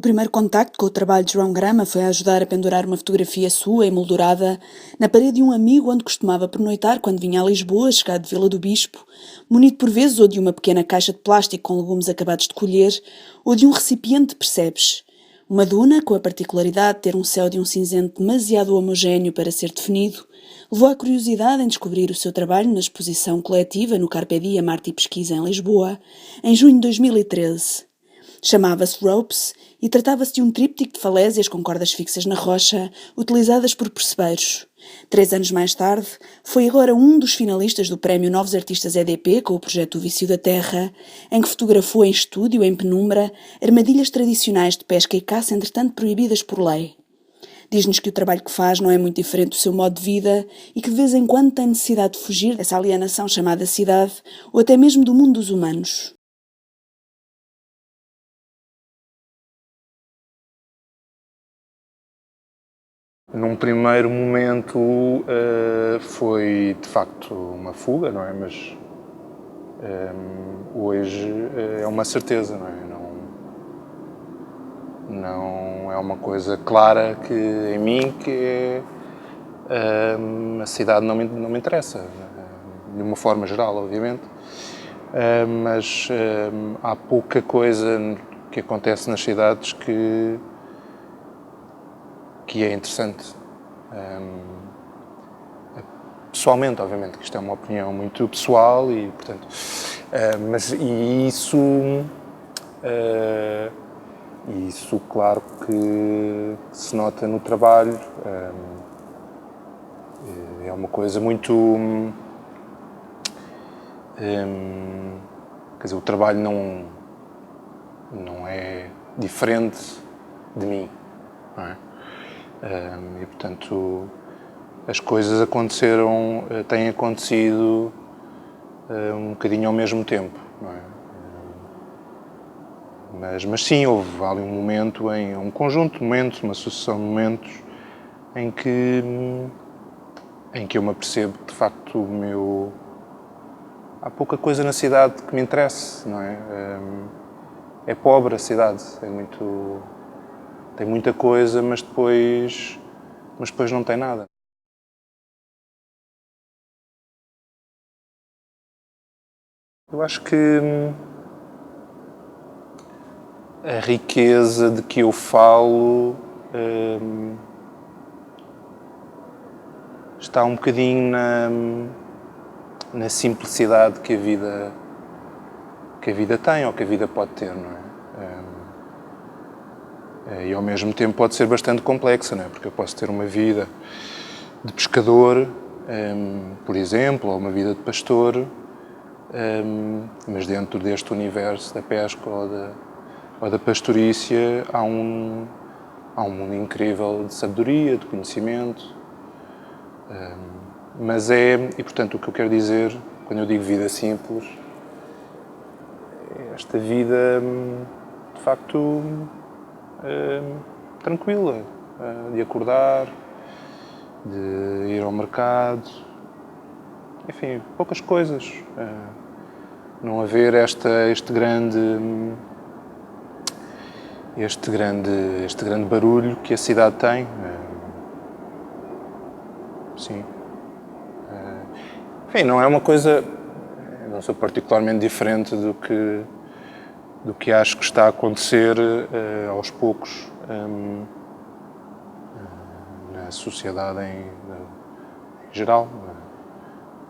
O primeiro contacto com o trabalho de João Grama foi a ajudar a pendurar uma fotografia sua, emoldurada, na parede de um amigo onde costumava pernoitar quando vinha a Lisboa, chegado de Vila do Bispo, munido por vezes ou de uma pequena caixa de plástico com legumes acabados de colher, ou de um recipiente, percebes? Uma duna, com a particularidade de ter um céu de um cinzento demasiado homogéneo para ser definido, levou à curiosidade em descobrir o seu trabalho na exposição coletiva no Carpe Diem Arte e Pesquisa em Lisboa, em junho de 2013. Chamava-se Ropes e tratava-se de um tríptico de falésias com cordas fixas na rocha, utilizadas por percebeiros. 3 anos mais tarde, foi agora um dos finalistas do Prémio Novos Artistas EDP com o projeto O Vício da Terra, em que fotografou em estúdio, em penumbra, armadilhas tradicionais de pesca e caça, entretanto proibidas por lei. Diz-nos que o trabalho que faz não é muito diferente do seu modo de vida e que de vez em quando tem necessidade de fugir dessa alienação chamada cidade ou até mesmo do mundo dos humanos. Num primeiro momento foi de facto uma fuga, não é? Mas hoje é uma certeza, não é? Não é uma coisa clara que em mim que a cidade não me interessa, de uma forma geral, obviamente, mas há pouca coisa que acontece nas cidades que é interessante. Pessoalmente, obviamente, que isto é uma opinião muito pessoal e, portanto, mas isso, claro que se nota no trabalho. É uma coisa muito, quer dizer, o trabalho não é diferente de mim, não é? E, portanto, as coisas têm acontecido um bocadinho ao mesmo tempo, não é? Mas sim, houve ali um momento, um conjunto de momentos, uma sucessão de momentos em que eu me apercebo que, de facto, há pouca coisa na cidade que me interesse, não é? É pobre a cidade, tem muita coisa, mas depois não tem nada. Eu acho que a riqueza de que eu falo está um bocadinho na simplicidade que a vida tem ou que a vida pode ter, não é? E ao mesmo tempo pode ser bastante complexa, não é? Porque eu posso ter uma vida de pescador, por exemplo, ou uma vida de pastor, mas dentro deste universo da pesca ou da pastorícia há um mundo incrível de sabedoria, de conhecimento. E portanto, o que eu quero dizer, quando eu digo vida simples, é esta vida, de facto, tranquila, de acordar, de ir ao mercado, enfim, poucas coisas. Não haver este grande barulho que a cidade tem. Sim. Enfim, não é uma coisa... Não sou particularmente diferente do que acho que está a acontecer aos poucos na sociedade em geral.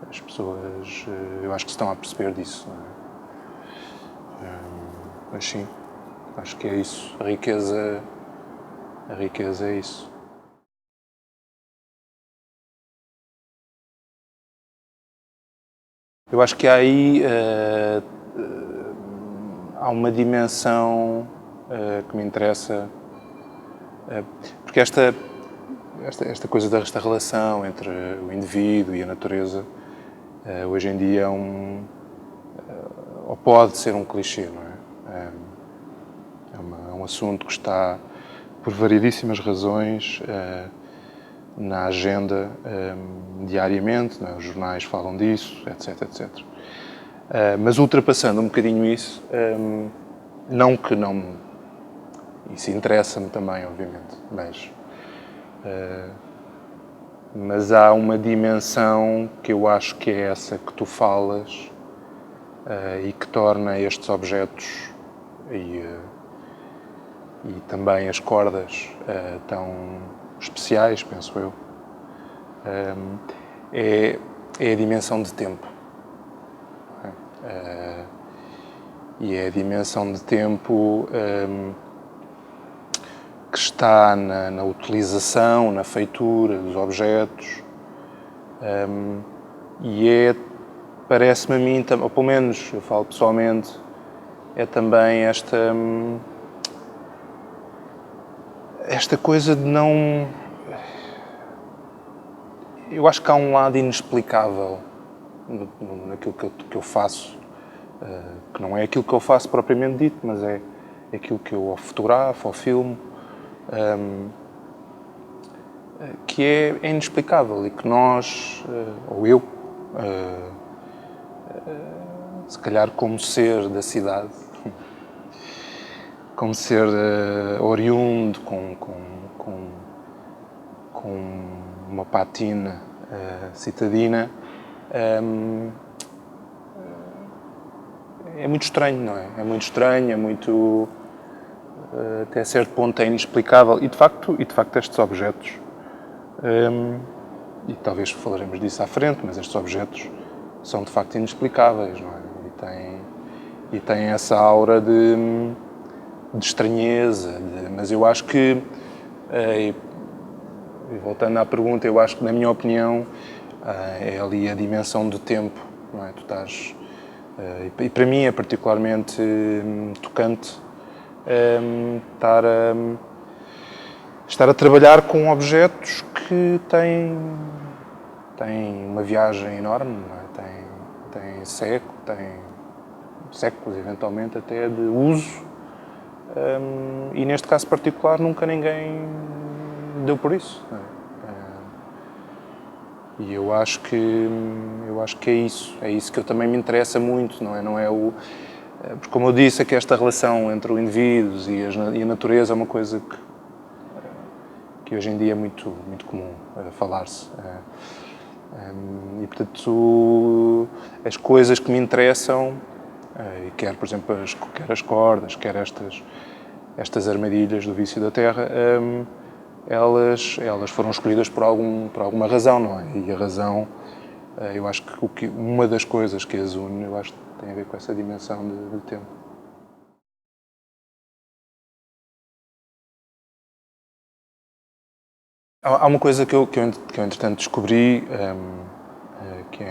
As pessoas, eu acho que se estão a perceber disso. Mas sim, acho que é isso. A riqueza é isso. Eu acho que aí há uma dimensão que me interessa, porque esta coisa desta relação entre o indivíduo e a natureza hoje em dia ou pode ser um clichê, não é? É um assunto que está, por variedíssimas razões, na agenda diariamente, não é? Os jornais falam disso, etc, etc. Mas ultrapassando um bocadinho isso, não que não... isso interessa-me também, obviamente, mas há uma dimensão que eu acho que é essa que tu falas e que torna estes objetos e também as cordas tão especiais, penso eu, é a dimensão de tempo. E é a dimensão de tempo que está na utilização, na feitura dos objetos, e parece-me a mim, ou pelo menos eu falo pessoalmente, é também esta coisa de não... Eu acho que há um lado inexplicável naquilo que eu faço, que não é aquilo que eu faço propriamente dito, mas é aquilo que eu fotografo, ou filmo, que é inexplicável e que nós, ou eu, se calhar como ser da cidade, como ser oriundo, com uma patina citadina, é muito estranho, não é? É muito estranho, é muito... até certo ponto é inexplicável. E de facto estes objetos, e talvez falaremos disso à frente, mas estes objetos são de facto inexplicáveis, não é? E têm essa aura de estranheza, mas eu acho que, e voltando à pergunta, eu acho que, na minha opinião, é ali a dimensão do tempo, não é? Tu estás, e para mim é particularmente tocante estar a trabalhar com objetos que têm uma viagem enorme, não é? Têm séculos, eventualmente, até de uso, e neste caso particular nunca ninguém deu por isso, não é? E eu acho que é isso que eu também me interessa muito, não é porque, como eu disse, é que esta relação entre o indivíduo e a natureza é uma coisa que hoje em dia é muito comum falar-se. E, portanto, as coisas que me interessam, quer, por exemplo, quer as cordas, quer estas armadilhas do Vício da Terra, elas foram escolhidas por alguma razão, não é? E a razão, eu acho que uma das coisas que as une, eu acho que tem a ver com essa dimensão de tempo. Há uma coisa que eu entretanto descobri, que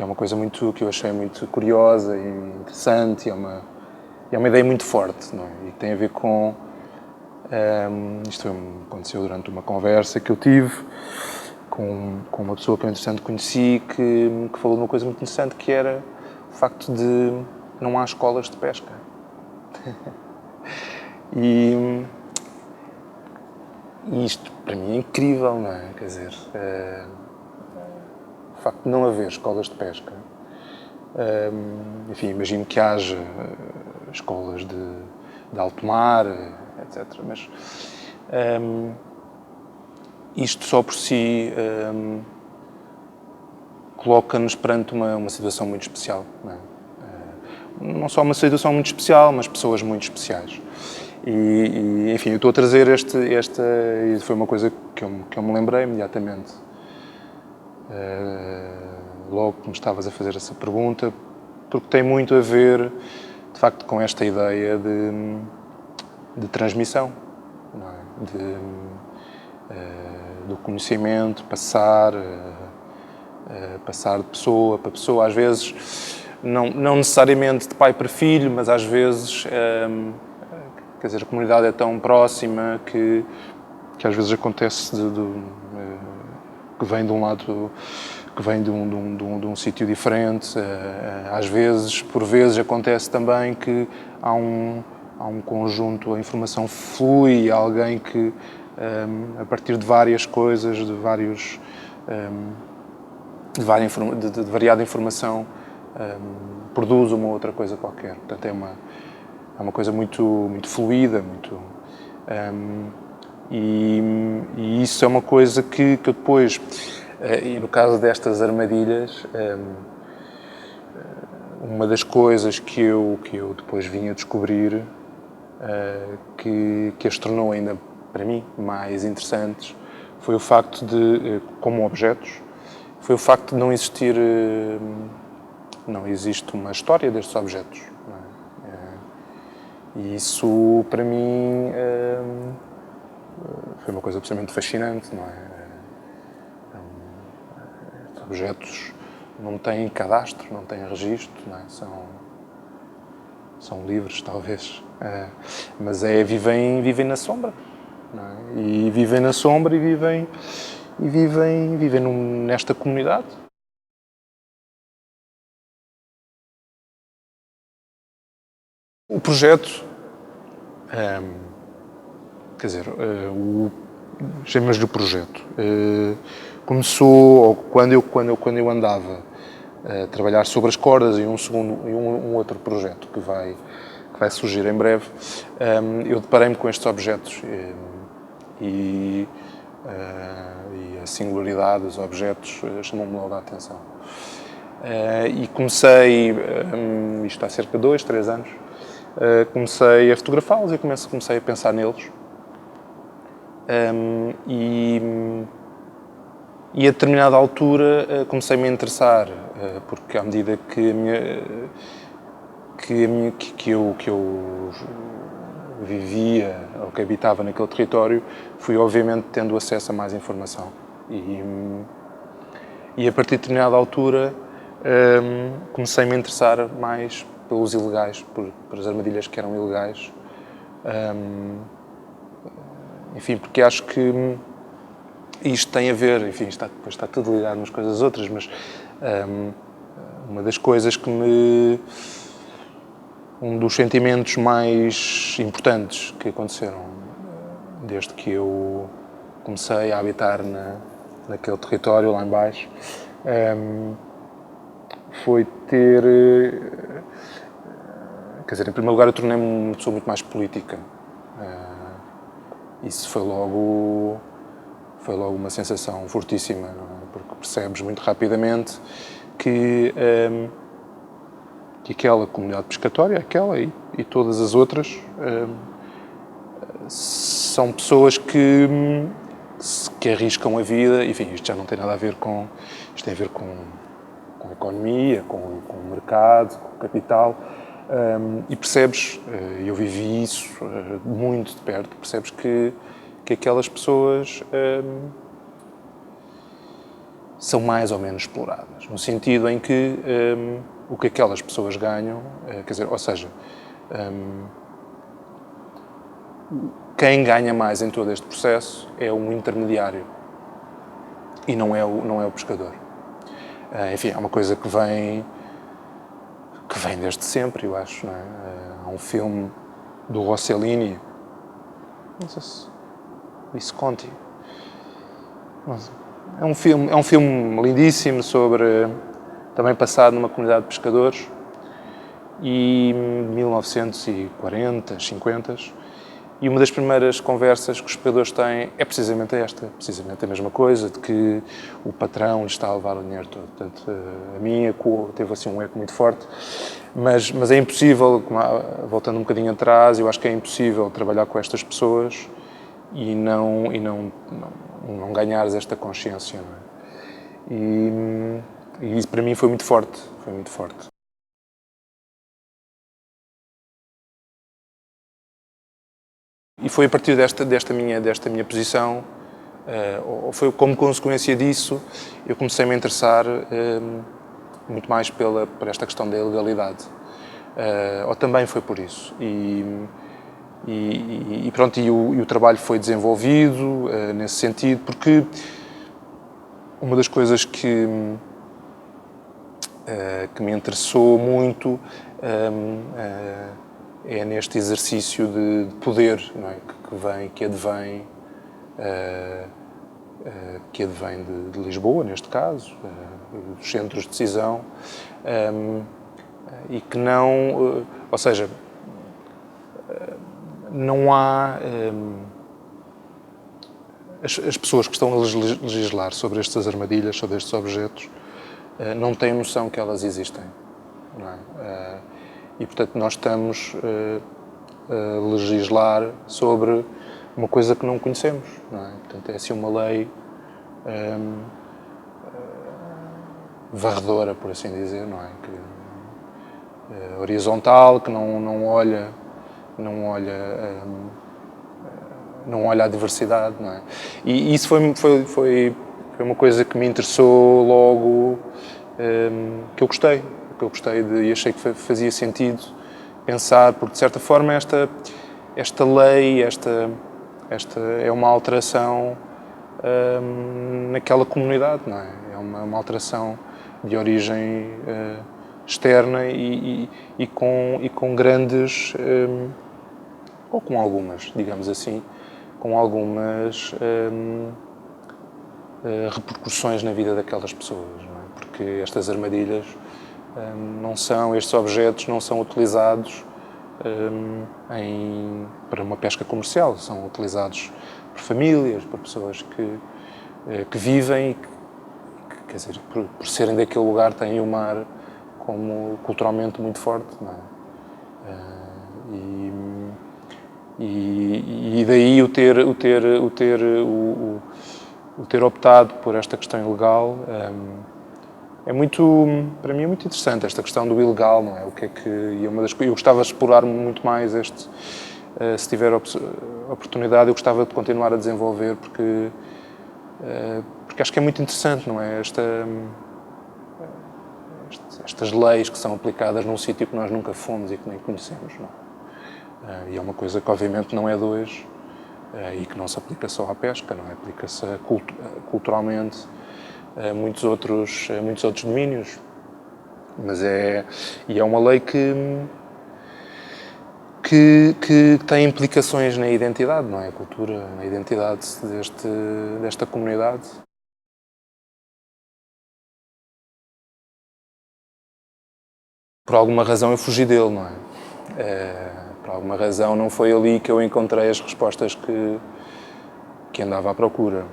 é uma coisa que eu achei muito curiosa e interessante, e é uma ideia muito forte, não é? E que tem a ver com... isto aconteceu durante uma conversa que eu tive com uma pessoa que eu, entretanto, conheci, que falou de uma coisa muito interessante, que era o facto de não há escolas de pesca. E isto, para mim, é incrível, não é? Quer dizer, o facto de não haver escolas de pesca, enfim, imagino que haja escolas de alto mar, etc. Mas isto só por si coloca-nos perante uma situação muito especial, não é? Não só uma situação muito especial, mas pessoas muito especiais. E enfim, eu estou a trazer e foi uma coisa que eu me lembrei imediatamente, logo que me estavas a fazer essa pergunta, porque tem muito a ver, de facto, com esta ideia de transmissão, não é? Do conhecimento, passar de pessoa para pessoa, às vezes, não necessariamente de pai para filho, mas às vezes, quer dizer, a comunidade é tão próxima que às vezes acontece que vem de um lado, que vem de um sítio diferente. Às vezes, por vezes, acontece também que há um conjunto, a informação flui, alguém que, a partir de várias coisas, de variada informação, produz uma outra coisa qualquer. Portanto, uma coisa muito fluida, e isso é uma coisa que eu depois, e no caso destas armadilhas, uma das coisas que eu depois vim a descobrir, que as tornou ainda, para mim, mais interessantes, foi o facto de, como objetos, foi o facto de não existir, não existe uma história destes objetos. Não é? E isso, para mim, foi uma coisa absolutamente fascinante, não é? Estes objetos não têm cadastro, não têm registro, não é? São livres, talvez, mas vivem na sombra, não é? E vivem na sombra e vivem nesta comunidade. O projeto, quer dizer, chamemos-lhe o projeto, começou quando eu andava a trabalhar sobre as cordas e um outro projeto que vai surgir em breve. Eu deparei-me com estes objetos e a singularidade dos objetos chamou-me logo a atenção. E comecei, isto há cerca de 2, 3 anos, comecei a fotografá-los e comecei a pensar neles. E a determinada altura comecei-me a interessar, porque à medida que eu vivia ou que habitava naquele território, fui obviamente tendo acesso a mais informação. E a partir de determinada altura comecei-me a interessar mais pelos ilegais, por as armadilhas que eram ilegais. Enfim, porque acho que isto tem a ver, enfim, depois está tudo ligado umas coisas às outras, mas uma das coisas um dos sentimentos mais importantes que aconteceram desde que eu comecei a habitar naquele território lá em baixo, foi ter, quer dizer, em primeiro lugar eu tornei-me uma pessoa muito mais política. Isso foi logo uma sensação fortíssima, não é? Porque percebes muito rapidamente que aquela comunidade pescatória, aquela e todas as outras, são pessoas que arriscam a vida. Enfim, isto já não tem nada a ver com... Isto tem a ver com a economia, com o mercado, com o capital. E percebes, eu vivi isso muito de perto, percebes que aquelas pessoas são mais ou menos exploradas, no sentido em que o que aquelas pessoas ganham, quer dizer, ou seja, quem ganha mais em todo este processo é um intermediário e não é o pescador. Enfim, é uma coisa que vem desde sempre, eu acho, não é? Há um filme do Rossellini, não sei se Visconti, é um filme lindíssimo também passado numa comunidade de pescadores, e 1940, 50, e uma das primeiras conversas que os pescadores têm é precisamente precisamente a mesma coisa, de que o patrão lhe está a levar o dinheiro todo. Portanto, a mim teve assim um eco muito forte, mas é impossível, voltando um bocadinho atrás, eu acho que é impossível trabalhar com estas pessoas e não ganhares esta consciência, não é? E isso para mim foi muito forte, E foi a partir desta minha posição, ou foi como consequência disso, eu comecei-me a interessar muito mais por esta questão da ilegalidade. Ou também foi por isso. E pronto, o trabalho foi desenvolvido nesse sentido, porque uma das coisas que me interessou muito é neste exercício de poder, não é? que advém de Lisboa, neste caso, dos centros de decisão, e que não, ou seja, não há... As pessoas que estão a legislar sobre estas armadilhas, sobre estes objetos, não têm noção que elas existem. Não é? E, portanto, nós estamos a legislar sobre uma coisa que não conhecemos. Não é? Portanto, é assim uma lei varredora, por assim dizer, não é? Horizontal, que não olha a diversidade, não é? E isso foi uma coisa que me interessou logo, que eu gostei e achei que fazia sentido pensar, porque de certa forma esta lei, esta é uma alteração naquela comunidade, não é? É uma alteração de origem externa e com grandes, ou com algumas, digamos assim, com algumas repercussões na vida daquelas pessoas, não é? Porque estas armadilhas estes objetos não são utilizados para uma pesca comercial, são utilizados por famílias, por pessoas que vivem, quer dizer, por serem daquele lugar, têm o mar como culturalmente muito forte, não é? E daí o ter optado por esta questão ilegal para mim é muito interessante esta questão do ilegal, não é? O que é que eu gostava de explorar muito mais se tiver oportunidade, eu gostava de continuar a desenvolver porque acho que é muito interessante, não é? Estas leis que são aplicadas num sítio que nós nunca fomos e que nem conhecemos, não é? E é uma coisa que obviamente não é de hoje e que não se aplica só à pesca, não é? Aplica-se culturalmente a muitos outros domínios, mas é uma lei que tem implicações na identidade, não é? A cultura, na identidade desta comunidade. Por alguma razão eu fugi dele, não é? Por alguma razão não foi ali que eu encontrei as respostas que andava à procura.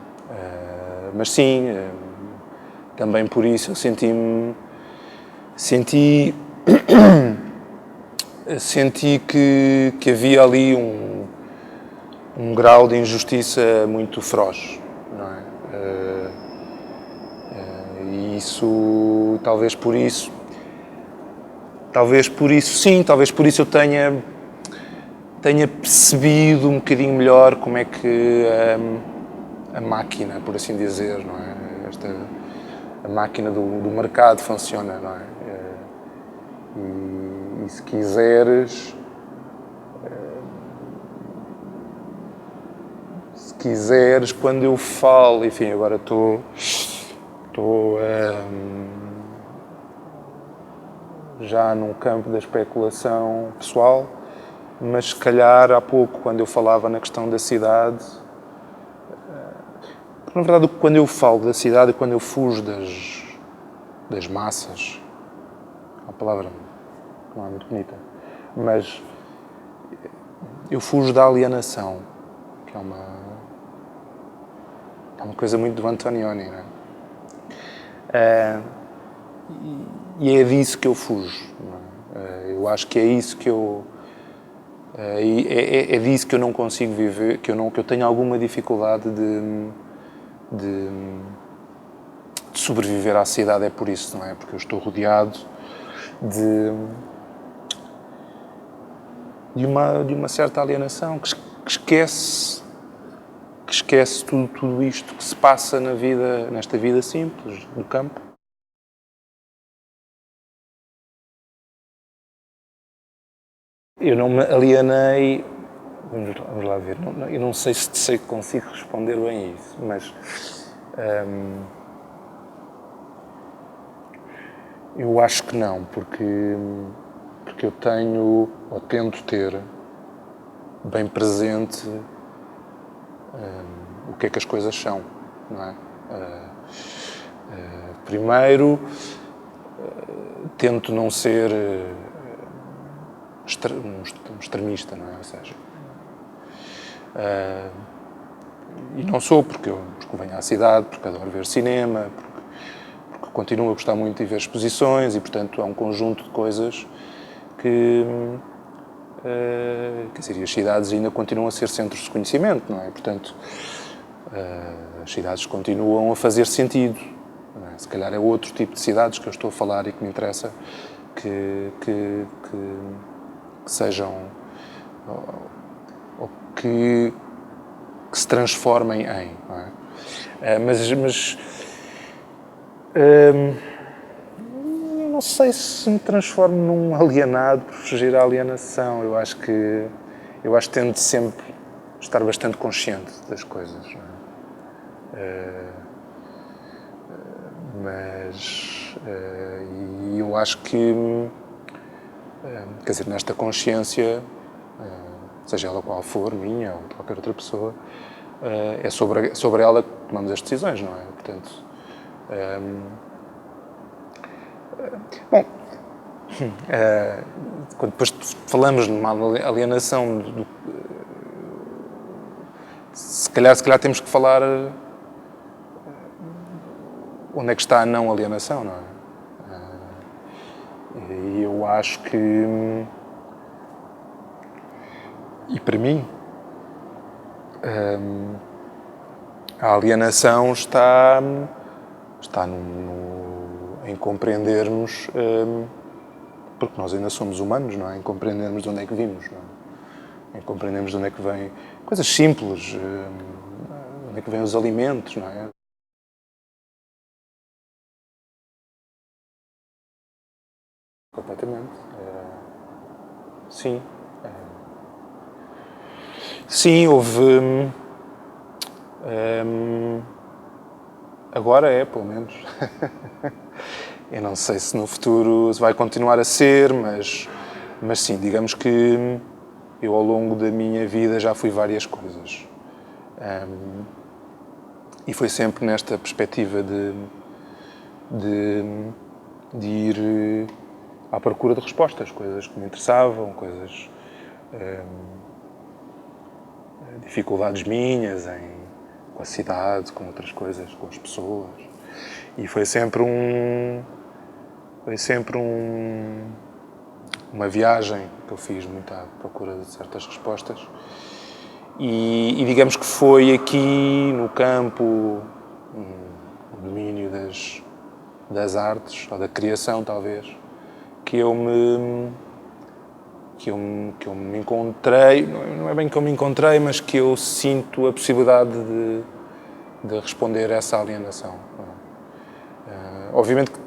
Mas sim, também por isso eu senti que havia ali um grau de injustiça muito feroz, não é? E isso, talvez por isso eu tenha percebido um bocadinho melhor como é que a máquina, por assim dizer, não é? A máquina do mercado funciona, não é? E se quiseres, quando eu falo, enfim, agora estou já num campo da especulação pessoal, mas se calhar há pouco, quando eu falava na questão da cidade, porque, na verdade, quando eu falo da cidade e quando eu fujo das massas, é uma palavra que não é muito bonita, mas eu fujo da alienação, que é uma coisa muito do Antonioni, não é? E é disso que eu fujo, não é? Eu acho que é isso que é disso que eu não consigo viver, que eu tenho alguma dificuldade de sobreviver à cidade, é por isso, não é? Porque eu estou rodeado de uma certa alienação que esquece tudo isto que se passa nesta vida simples do campo. Eu não me alienei, vamos lá ver, eu não sei se consigo responder bem a isso, mas eu acho que não, porque eu tenho, ou tento ter, bem presente o que é que as coisas são, não é? Primeiro, tento não ser um extremista, não é? Ou seja, E não sou, porque eu venho à cidade, porque adoro ver cinema, porque continuo a gostar muito de ver exposições e, portanto, há um conjunto de coisas que quer dizer, as cidades ainda continuam a ser centros de conhecimento, não é? Portanto, as cidades continuam a fazer sentido. Não é? Se calhar é outro tipo de cidades que eu estou a falar e que me interessa que sejam ou que se transformem em. Não é? Mas não sei se me transformo num alienado por fugir à alienação. Eu acho que tento sempre estar bastante consciente das coisas. Não é? Mas e eu acho que, quer dizer, nesta consciência, seja ela qual for, minha ou de qualquer outra pessoa, é sobre ela que tomamos as decisões, não é? Portanto, bom, quando depois falamos numa alienação, se calhar temos que falar onde é que está a não alienação, não é? E eu acho que, e para mim, a alienação está em compreendermos, porque nós ainda somos humanos, não é? Em compreendermos de onde é que vimos, não é? Em compreendermos de onde é que vêm coisas simples, de onde é que vêm os alimentos, não é? Completamente. Sim. Sim, houve. Agora é, pelo menos. Eu não sei se no futuro se vai continuar a ser, mas sim, digamos que eu ao longo da minha vida já fui várias coisas. E foi sempre nesta perspectiva de ir à procura de respostas, coisas que me interessavam, coisas, dificuldades minhas com a cidade, com outras coisas, com as pessoas. E foi sempre uma viagem que eu fiz muito à procura de certas respostas. E digamos que foi aqui no campo, no domínio das artes, ou da criação talvez, que eu me encontrei, não é bem que eu me encontrei, mas que eu sinto a possibilidade de responder a essa alienação. Obviamente que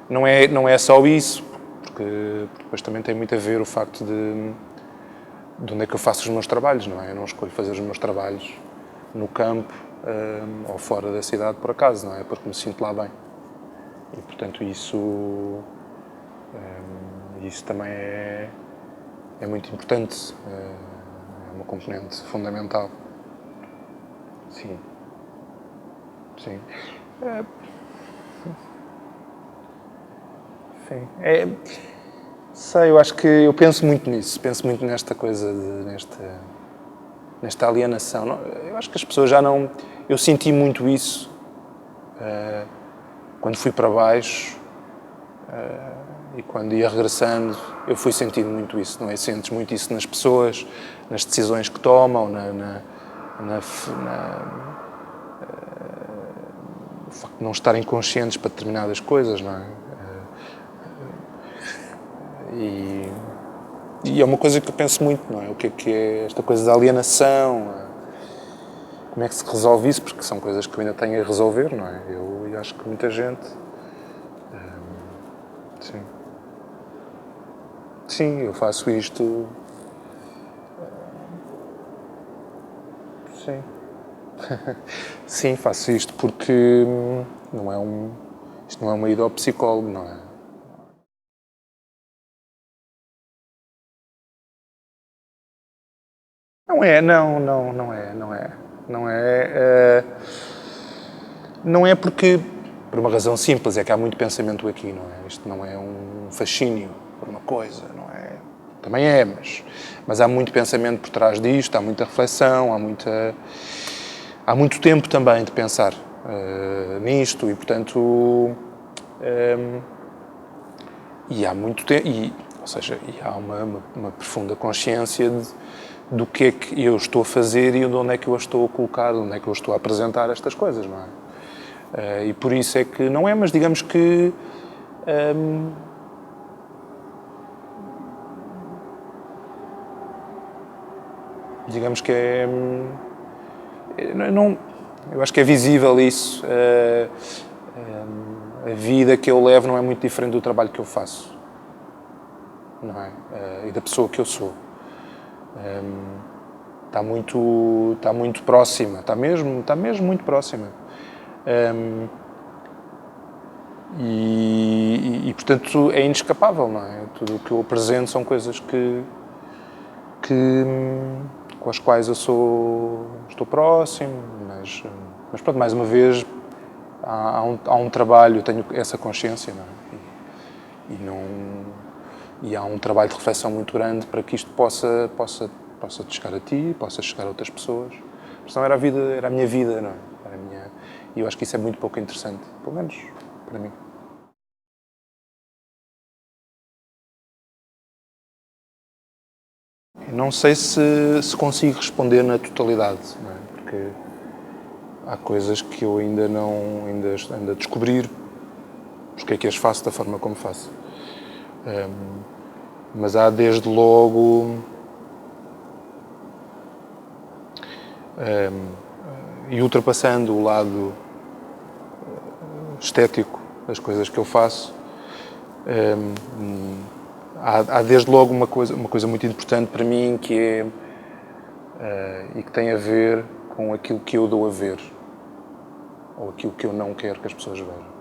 não é só isso, porque depois também tem muito a ver o facto de onde é que eu faço os meus trabalhos, não é? Eu não escolho fazer os meus trabalhos no campo ou fora da cidade por acaso, não é? Porque me sinto lá bem. E, portanto, isso também é muito importante, é uma componente fundamental. Sim. Sim. Sim. Sei, eu acho que eu penso muito nisso, penso muito nesta coisa, nesta alienação. Eu acho que as pessoas já não... Eu senti muito isso quando fui para baixo e quando ia regressando, eu fui sentindo muito isso, não é? Sentes muito isso nas pessoas, nas decisões que tomam, o facto de não estarem conscientes para determinadas coisas, não é? E é uma coisa que eu penso muito, não é? O que é esta coisa da alienação? Como é que se resolve isso? Porque são coisas que eu ainda tenho a resolver, não é? Eu acho que muita gente... Sim. Sim, eu faço isto... Sim. Sim, faço isto porque isto não é uma ida ao psicólogo, não é? Não é. Não é porque, por uma razão simples, é que há muito pensamento aqui, não é? Isto não é um fascínio por uma coisa, não é? também é, mas há muito pensamento por trás disto, há muita reflexão, há muito tempo também de pensar nisto e, portanto, e há muito tempo, ou seja, há uma profunda consciência do que é que eu estou a fazer e de onde é que eu a estou a colocar, onde é que eu estou a apresentar estas coisas, não é? E por isso é que não é, mas digamos que não, eu acho que é visível isso. A vida que eu levo não é muito diferente do trabalho que eu faço, não é? E da pessoa que eu sou. Está muito próxima, está mesmo muito próxima. E portanto é inescapável, não é? Tudo o que eu apresento são coisas com as quais eu estou próximo, mas pronto, mais uma vez há um trabalho, eu tenho essa consciência, não é? E há um trabalho de reflexão muito grande para que isto possa chegar a ti, possa chegar a outras pessoas. Porque senão era a minha vida, não é? E eu acho que isso é muito pouco interessante, pelo menos para mim. Não sei se consigo responder na totalidade, não é? Porque há coisas que eu ainda ando a descobrir porque é que as faço da forma como faço. Mas há desde logo e ultrapassando o lado estético das coisas que eu faço, há desde logo uma coisa muito importante para mim que é e que tem a ver com aquilo que eu dou a ver ou aquilo que eu não quero que as pessoas vejam.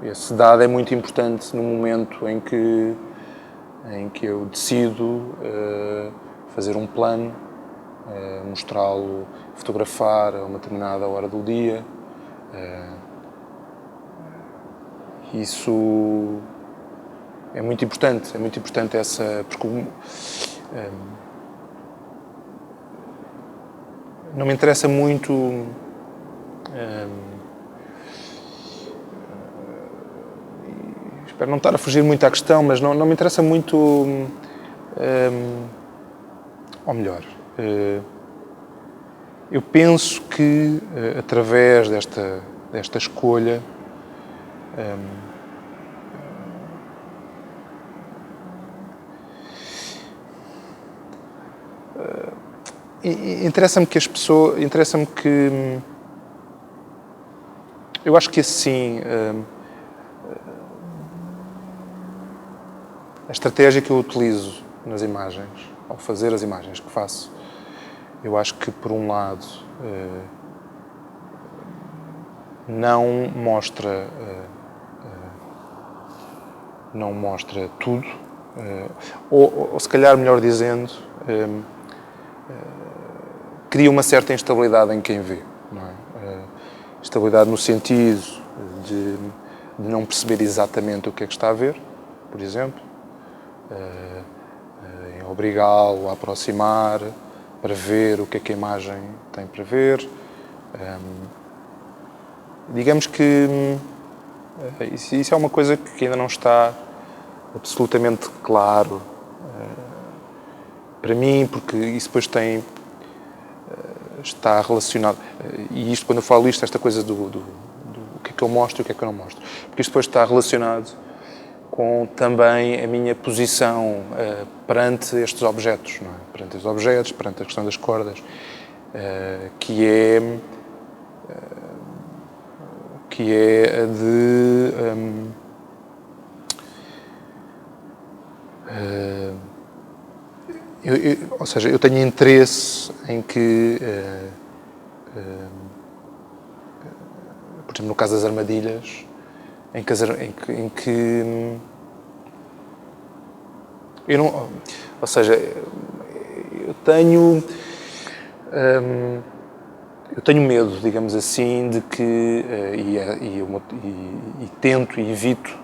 Esse dado é muito importante no momento em que eu decido fazer um plano, mostrá-lo, fotografar a uma determinada hora do dia. Isso é muito importante porque não me interessa muito espero não estar a fugir muito à questão, mas não me interessa muito ou melhor, eu penso que através desta escolha interessa-me que eu acho que assim a estratégia que eu utilizo nas imagens, ao fazer as imagens que faço, eu acho que por um lado não mostra tudo, ou se calhar melhor dizendo, cria uma certa instabilidade em quem vê, não é? Instabilidade no sentido de não perceber exatamente o que é que está a ver, por exemplo, em obrigá-lo a aproximar para ver o que é que a imagem tem para ver. Digamos que isso é uma coisa que ainda não está absolutamente claro para mim, porque isso depois está relacionado, e isto, quando eu falo isto, esta coisa do que é que eu mostro e o que é que eu não mostro, porque isto depois está relacionado com também a minha posição perante estes objetos, não é? Perante estes objetos, perante a questão das cordas, que é a de ou seja, eu tenho interesse em que por exemplo, no caso das armadilhas, em que eu não, ou seja, eu tenho eu tenho medo, digamos assim, de que, e tento e evito,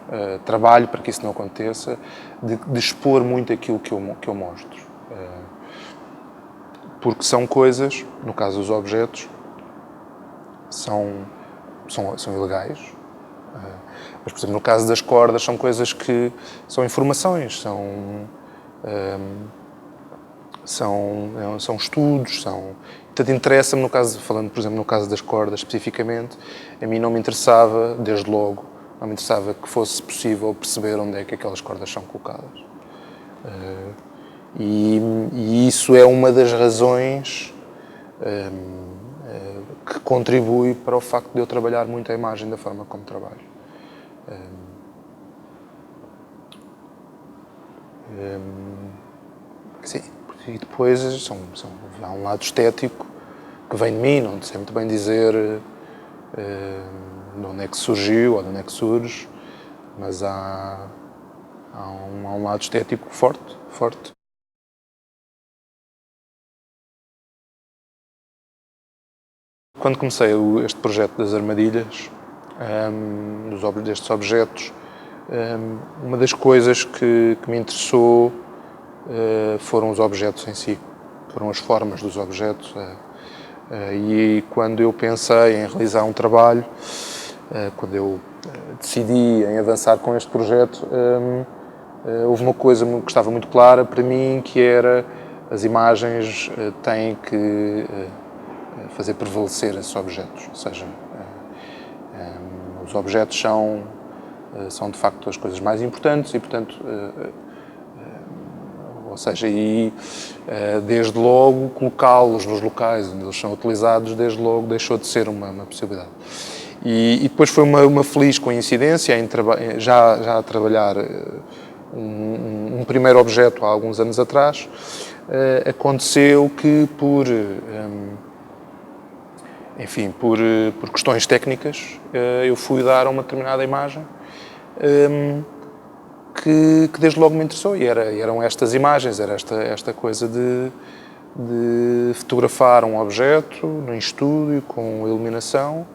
trabalho para que isso não aconteça, de expor muito aquilo que eu mostro. Porque são coisas, no caso dos objetos, são ilegais. Mas, por exemplo, no caso das cordas, são coisas que são informações, são estudos, Portanto, interessa-me, no caso, falando, por exemplo, no caso das cordas especificamente, a mim não me interessava, desde logo, não me interessava que fosse possível perceber onde é que aquelas cordas são colocadas. E isso é uma das razões que contribui para o facto de eu trabalhar muito a imagem da forma como trabalho. Sim, e depois há um lado estético que vem de mim, não sei muito bem dizer de onde é que surgiu ou de onde é que surge, mas há um lado estético forte. Quando comecei este projeto das armadilhas, destes objetos, uma das coisas que me interessou foram os objetos em si, foram as formas dos objetos. E quando eu pensei em realizar um trabalho, quando eu decidi em avançar com este projeto, houve uma coisa que estava muito clara para mim, que era as imagens têm que fazer prevalecer esses objetos, ou seja, os objetos são de facto as coisas mais importantes e, portanto, ou seja, desde logo colocá-los nos locais onde eles são utilizados, desde logo deixou de ser uma possibilidade. E depois foi uma feliz coincidência já a trabalhar um primeiro objeto há alguns anos atrás, aconteceu que por questões técnicas, eu fui dar uma determinada imagem que desde logo me interessou, e eram estas imagens, era esta coisa de fotografar um objeto no estúdio, com iluminação,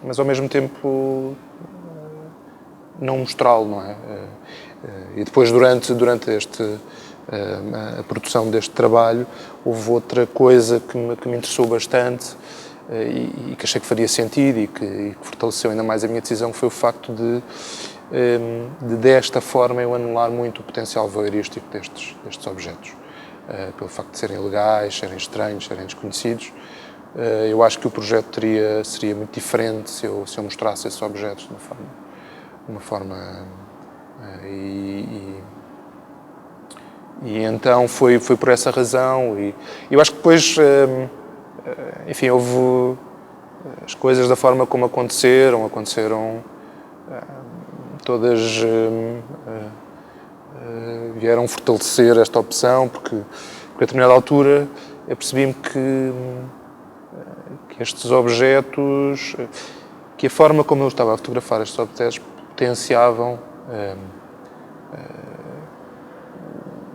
mas ao mesmo tempo não mostrá-lo, não é? E depois, durante a produção deste trabalho, houve outra coisa que me interessou bastante e que achei que faria sentido e que fortaleceu ainda mais a minha decisão, foi o facto de desta forma eu anular muito o potencial voyeurístico destes objetos. Pelo facto de serem ilegais, serem estranhos, serem desconhecidos. Eu acho que o projeto seria muito diferente se eu mostrasse esses objetos de uma forma e então foi por essa razão, e eu acho que depois, enfim, houve as coisas da forma como aconteceram todas vieram fortalecer esta opção, porque a determinada altura eu percebi-me que estes objetos, que a forma como eu estava a fotografar estes objetos potenciavam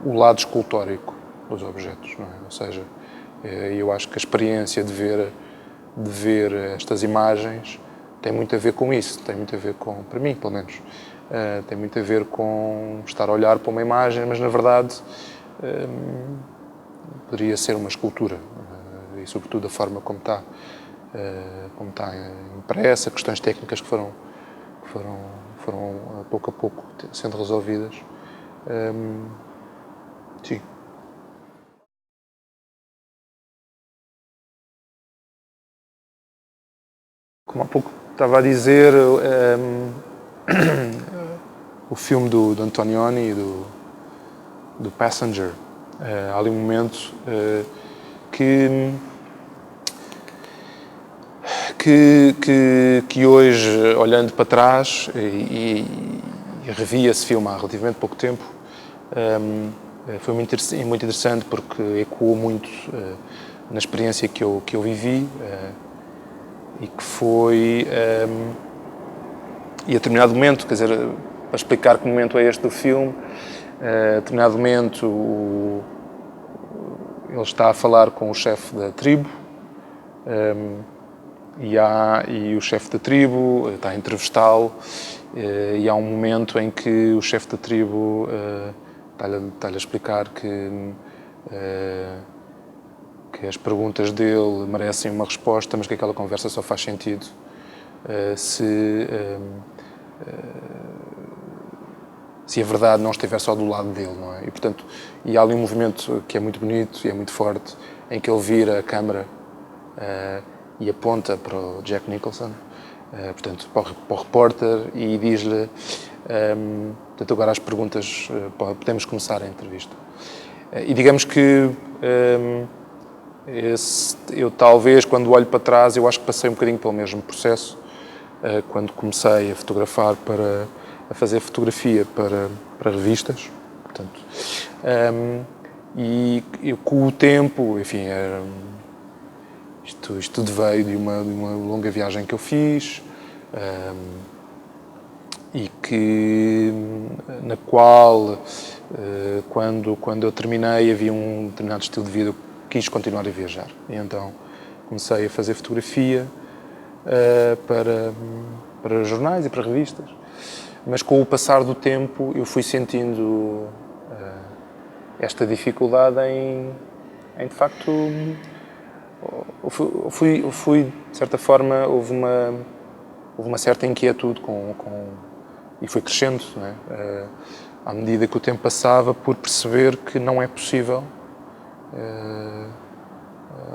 o lado escultórico dos objetos, não é? Ou seja, eu acho que a experiência de ver estas imagens tem muito a ver com isso, tem muito a ver com, para mim, pelo menos, tem muito a ver com estar a olhar para uma imagem, mas na verdade poderia ser uma escultura, e sobretudo a forma como está impressa, questões técnicas que foram pouco a pouco sendo resolvidas. Sim. Como há pouco estava a dizer, o filme do Antonioni e do Passenger, há ali um momento que hoje, olhando para trás, e revi esse filme há relativamente pouco tempo, foi muito interessante porque ecoou muito na experiência que eu vivi, e que foi, e a determinado momento, quer dizer, para explicar que momento é este do filme, a determinado momento ele está a falar com o chefe da tribo, e o chefe da tribo está a entrevistá-lo, e há um momento em que o chefe da tribo está-lhe a explicar que as perguntas dele merecem uma resposta, mas que aquela conversa só faz sentido se a verdade não estiver só do lado dele, não é? E, portanto, há ali um movimento que é muito bonito e é muito forte, em que ele vira a câmara e aponta para o Jack Nicholson, portanto, para o repórter, e diz-lhe, portanto, agora as perguntas, podemos começar a entrevista. E digamos que eu talvez, quando olho para trás, eu acho que passei um bocadinho pelo mesmo processo, quando comecei a fotografar a fazer fotografia para revistas, portanto, e com o tempo, enfim, isto tudo veio de uma longa viagem que eu fiz, e na qual, quando eu terminei, havia um determinado estilo de vida, eu quis continuar a viajar, e então comecei a fazer fotografia para jornais e para revistas. Mas com o passar do tempo eu fui sentindo esta dificuldade em de facto, de certa forma, houve uma certa inquietude e foi crescendo, não é? À medida que o tempo passava, por perceber que não é possível,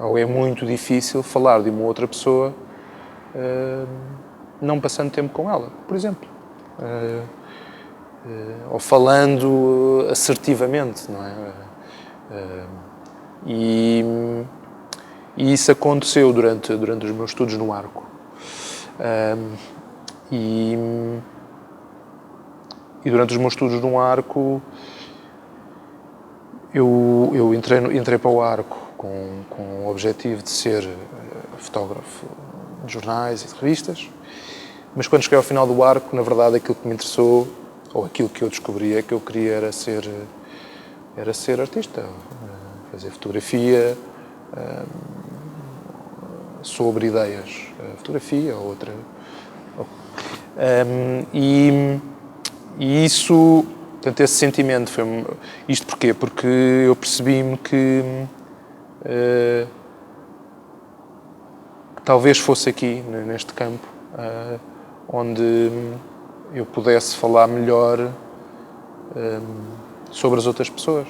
ou é muito difícil falar de uma outra pessoa não passando tempo com ela, por exemplo. Ou falando assertivamente, não é? E isso aconteceu durante os meus estudos no Arco. E durante os meus estudos no Arco, eu entrei para o Arco com o objetivo de ser fotógrafo de jornais e de revistas, mas quando cheguei ao final do Arco, na verdade, aquilo que me interessou, ou aquilo que eu descobri, é que eu queria era ser artista, fazer fotografia sobre ideias, fotografia ou outra. E isso, portanto, esse sentimento foi... Isto porquê? Porque eu percebi-me que talvez fosse aqui, neste campo, onde eu pudesse falar melhor sobre as outras pessoas.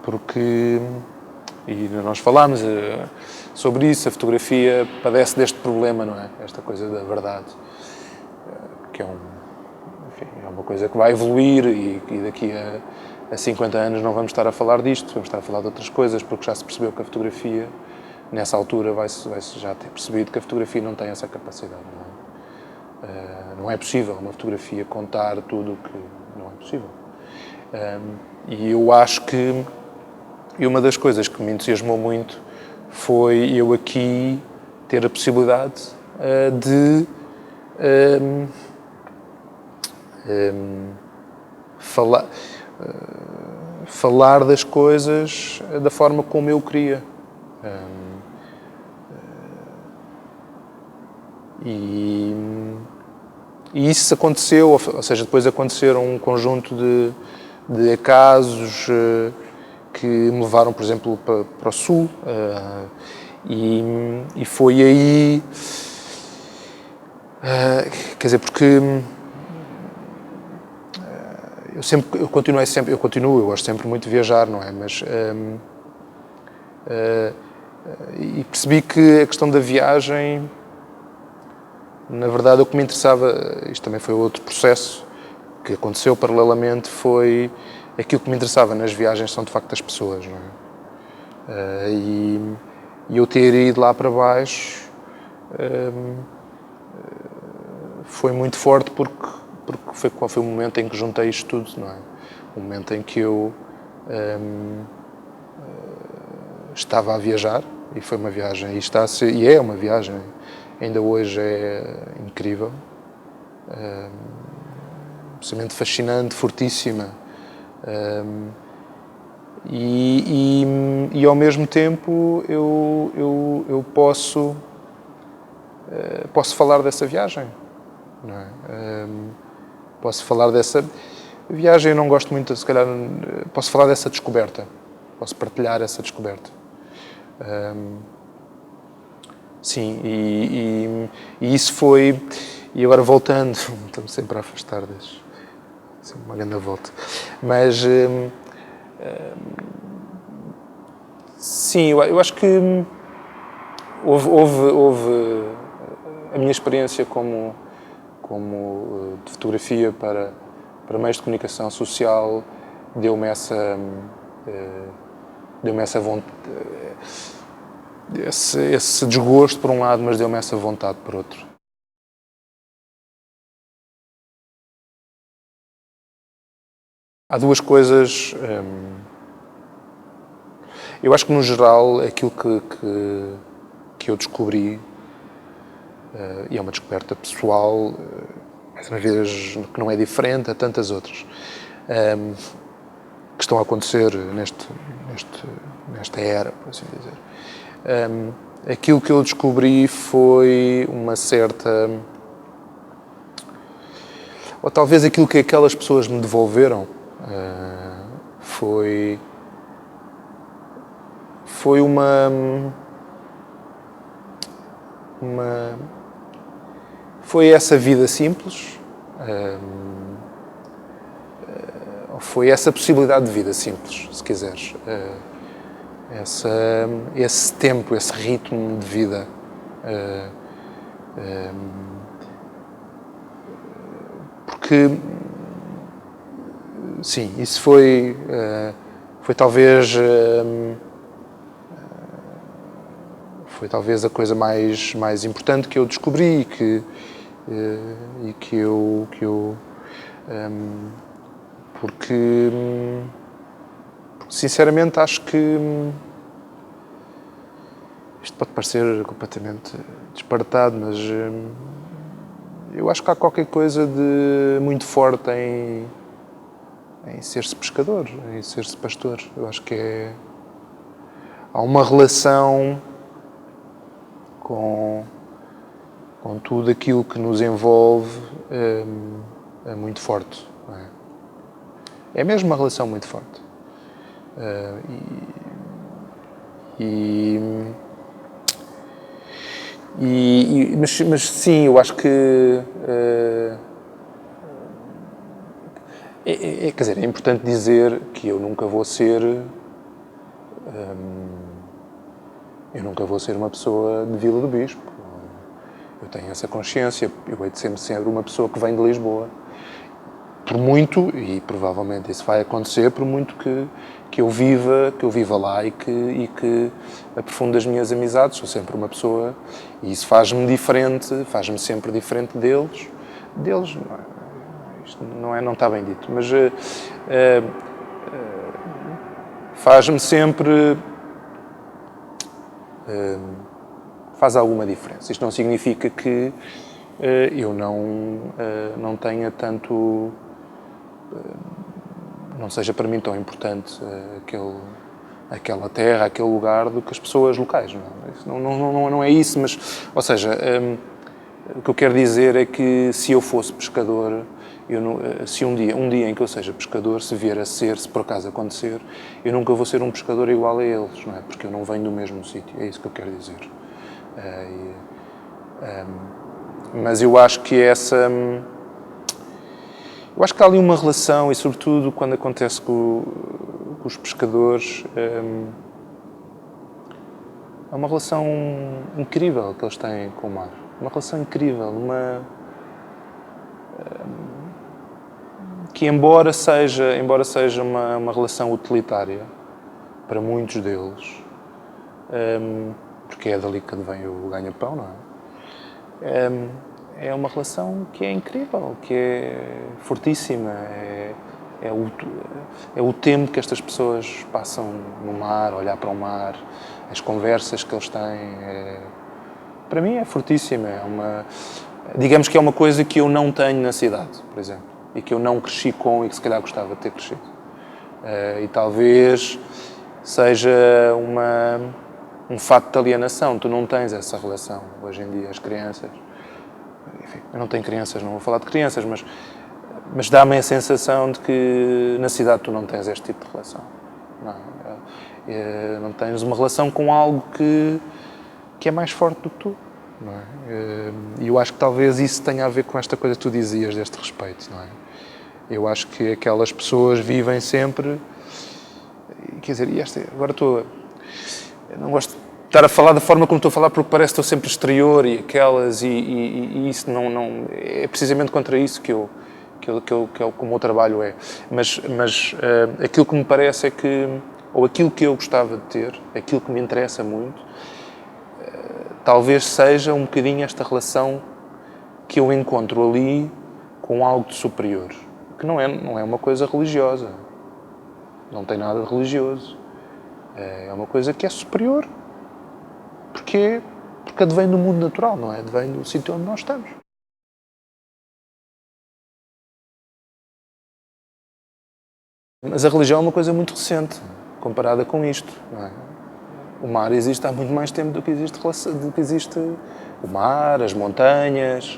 Porque, e nós falámos sobre isso, a fotografia padece deste problema, não é? Esta coisa da verdade, que é uma coisa que vai evoluir e daqui a 50 anos não vamos estar a falar disto, vamos estar a falar de outras coisas, porque já se percebeu que a fotografia, nessa altura, vai-se já ter percebido que a fotografia não tem essa capacidade, não é? Não é possível uma fotografia contar tudo o que não é possível. E eu acho que uma das coisas que me entusiasmou muito foi eu aqui ter a possibilidade de falar das coisas da forma como eu queria. E isso aconteceu, ou seja, depois aconteceram um conjunto de casos que me levaram, por exemplo, para o Sul, e foi aí, quer dizer, porque eu gosto sempre muito de viajar, não é? Mas e percebi que a questão da viagem, na verdade, o que me interessava, isto também foi outro processo que aconteceu paralelamente, foi aquilo que me interessava nas viagens são de facto as pessoas, não é? E eu ter ido lá para baixo foi muito forte porque foi o momento em que juntei isto tudo, não é? O momento em que eu estava a viajar, e foi uma viagem, e é uma viagem, ainda hoje é incrível, absolutamente fascinante, fortíssima, E ao mesmo tempo eu posso falar dessa viagem, não é? Posso falar dessa viagem, eu não gosto muito, se calhar, posso falar dessa descoberta, posso partilhar essa descoberta. Sim, e isso foi, e agora voltando, estou-me sempre a afastar disso, sempre uma grande volta, mas sim, eu acho que houve a minha experiência como de fotografia para meios de comunicação social deu-me essa vontade, esse desgosto por um lado, mas deu-me essa vontade por outro. Há duas coisas. Eu acho que, no geral, aquilo que eu descobri, e é uma descoberta pessoal, mais uma vez, que não é diferente a tantas outras, que estão a acontecer nesta era, por assim dizer. Aquilo que eu descobri foi uma certa... ou talvez aquilo que aquelas pessoas me devolveram foi foi essa vida simples, foi essa possibilidade de vida simples, se quiseres, esse tempo, esse ritmo de vida, porque sim, isso foi talvez a coisa mais importante que eu descobri e que eu porque sinceramente acho que isto pode parecer completamente disparatado, mas eu acho que há qualquer coisa de muito forte em ser-se pescador, em ser-se pastor. Eu acho que há uma relação com tudo aquilo que nos envolve é muito forte. Não é? É mesmo uma relação muito forte. Mas sim, eu acho que quer dizer, é importante dizer que eu nunca vou ser uma pessoa de Vila do Bispo. Eu tenho essa consciência. Eu hei de ser sempre uma pessoa que vem de Lisboa. Por muito, e provavelmente isso vai acontecer, por muito que eu viva lá e que aprofunde as minhas amizades. Sou sempre uma pessoa, e isso faz-me diferente, faz-me sempre diferente deles. Isto não está bem dito, mas faz-me sempre... faz alguma diferença. Isto não significa que eu não tenha tanto... não seja para mim tão importante aquela terra, aquele lugar, do que as pessoas locais. Não é isso, mas... Ou seja, o que eu quero dizer é que se eu fosse pescador... se um dia em que eu seja pescador, se vier a ser, se por acaso acontecer, eu nunca vou ser um pescador igual a eles, não é? Porque eu não venho do mesmo sítio, é isso que eu quero dizer. Mas eu acho que eu acho que há ali uma relação, e sobretudo quando acontece com os pescadores, é uma relação incrível que eles têm com o mar. Uma relação incrível, que embora seja uma relação utilitária para muitos deles, porque é dali que vem o ganha-pão, não é? É uma relação que é incrível, que é fortíssima, é o tempo que estas pessoas passam no mar, a olhar para o mar, as conversas que eles têm, para mim é fortíssima, digamos que é uma coisa que eu não tenho na cidade, por exemplo, e que eu não cresci com e que se calhar gostava de ter crescido. E talvez seja um fato de alienação. Tu não tens essa relação hoje em dia, as crianças. Enfim, eu não tenho crianças, não vou falar de crianças, mas dá-me a sensação de que na cidade tu não tens este tipo de relação. Não tens uma relação com algo que é mais forte do que tu. Não é? E eu acho que talvez isso tenha a ver com esta coisa que tu dizias deste respeito. Não é? Eu acho que aquelas pessoas vivem sempre... Quer dizer, agora eu não gosto de estar a falar da forma como estou a falar porque parece que estou sempre exterior e aquelas e isso não é precisamente contra isso que o meu trabalho é. Mas aquilo que me parece é que, ou aquilo que eu gostava de ter, aquilo que me interessa muito, talvez seja um bocadinho esta relação que eu encontro ali com algo de superior, que não é uma coisa religiosa, não tem nada de religioso, é uma coisa que é superior, porque advém do mundo natural, não é? Advém do sítio onde nós estamos. Mas a religião é uma coisa muito recente, comparada com isto, não é? O mar existe há muito mais tempo do que existe o mar, as montanhas.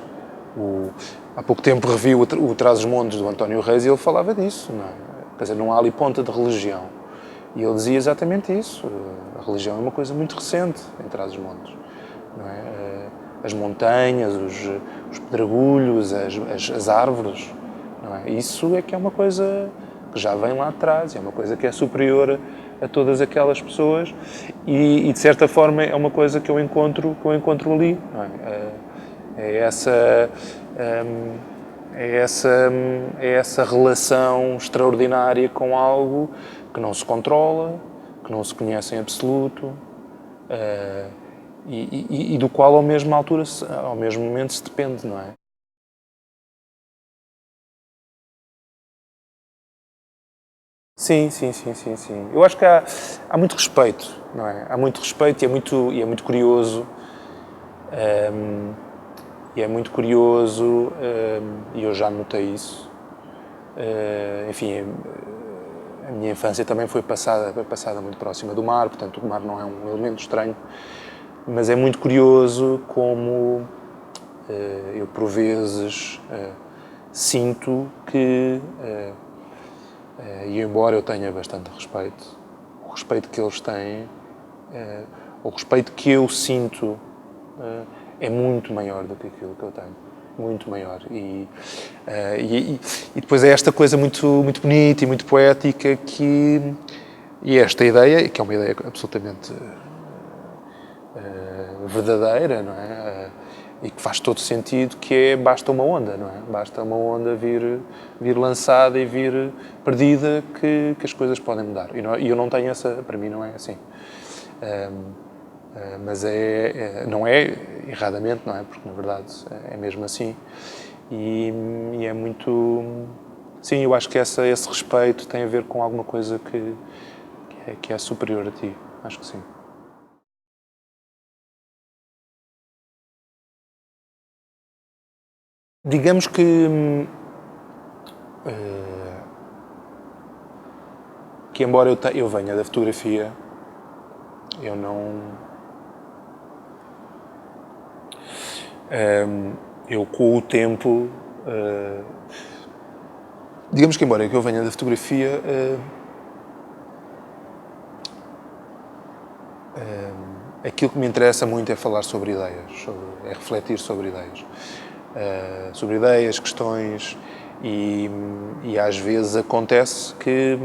Há pouco tempo revi o Trás-os-Montes do António Reis e ele falava disso. Não é? Quer dizer, não há ali ponta de religião. E ele dizia exatamente isso. A religião é uma coisa muito recente em Trás-os-Montes. Não é? As montanhas, os pedregulhos, as árvores. Não é? Isso é que é uma coisa que já vem lá atrás, é uma coisa que é superior a todas aquelas pessoas e de certa forma é uma coisa que eu encontro ali. Não é? É essa relação extraordinária com algo que não se controla, que não se conhece em absoluto e do qual ao mesmo momento se depende, não é? Sim. Eu acho que há muito respeito, não é? Há muito respeito e é muito curioso. E é muito curioso, e eu já notei isso. Enfim, a minha infância também foi passada muito próxima do mar, portanto o mar não é um elemento estranho, mas é muito curioso como eu por vezes sinto que, e embora eu tenha bastante respeito, o respeito que eles têm, o respeito que eu sinto é muito maior do que aquilo que eu tenho. Muito maior. E depois é esta coisa muito, muito bonita e muito poética e esta ideia, que é uma ideia absolutamente verdadeira, não é? E que faz todo sentido, que é basta uma onda, não é? Basta uma onda vir lançada e vir perdida que as coisas podem mudar. E eu não tenho essa, para mim não é assim. Mas não é erradamente, não é? Porque, na verdade, é mesmo assim. E é muito... Sim, eu acho que esse respeito tem a ver com alguma coisa que é superior a ti. Acho que sim. Digamos que embora eu venha da fotografia, eu não... eu com o tempo, digamos que embora eu venha da fotografia, aquilo que me interessa muito é falar sobre ideias, é refletir sobre ideias, questões e às vezes acontece que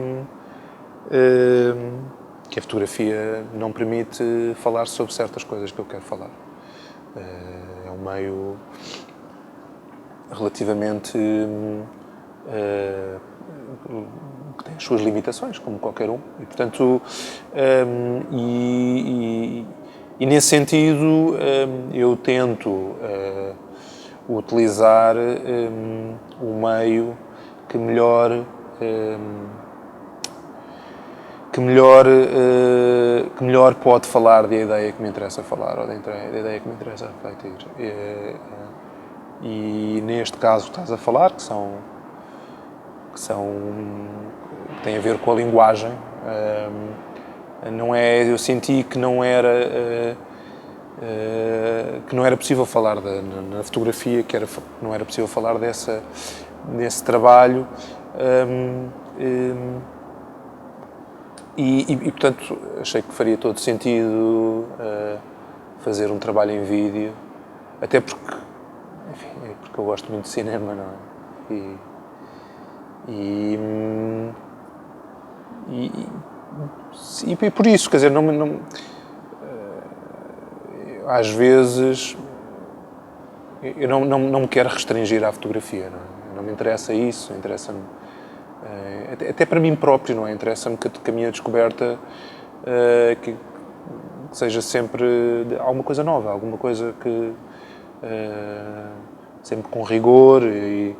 a fotografia não permite falar sobre certas coisas que eu quero falar. É um meio relativamente que tem as suas limitações, como qualquer um, e portanto e nesse sentido eu tento utilizar um meio que melhor pode falar da ideia que me interessa falar ou da ideia que me interessa refletir. E neste caso que estás a falar, que são que têm a ver com a linguagem. Não é, eu senti que não era possível falar na fotografia, não era possível falar desse trabalho. Portanto, achei que faria todo sentido fazer um trabalho em vídeo, até porque, enfim, porque eu gosto muito de cinema, não é? E por isso, quer dizer, às vezes eu não me quero restringir à fotografia, não é? Não me interessa isso, interessa-me até para mim próprio, não é? Interessa-me que a minha descoberta que seja sempre alguma coisa nova, alguma coisa que sempre com rigor e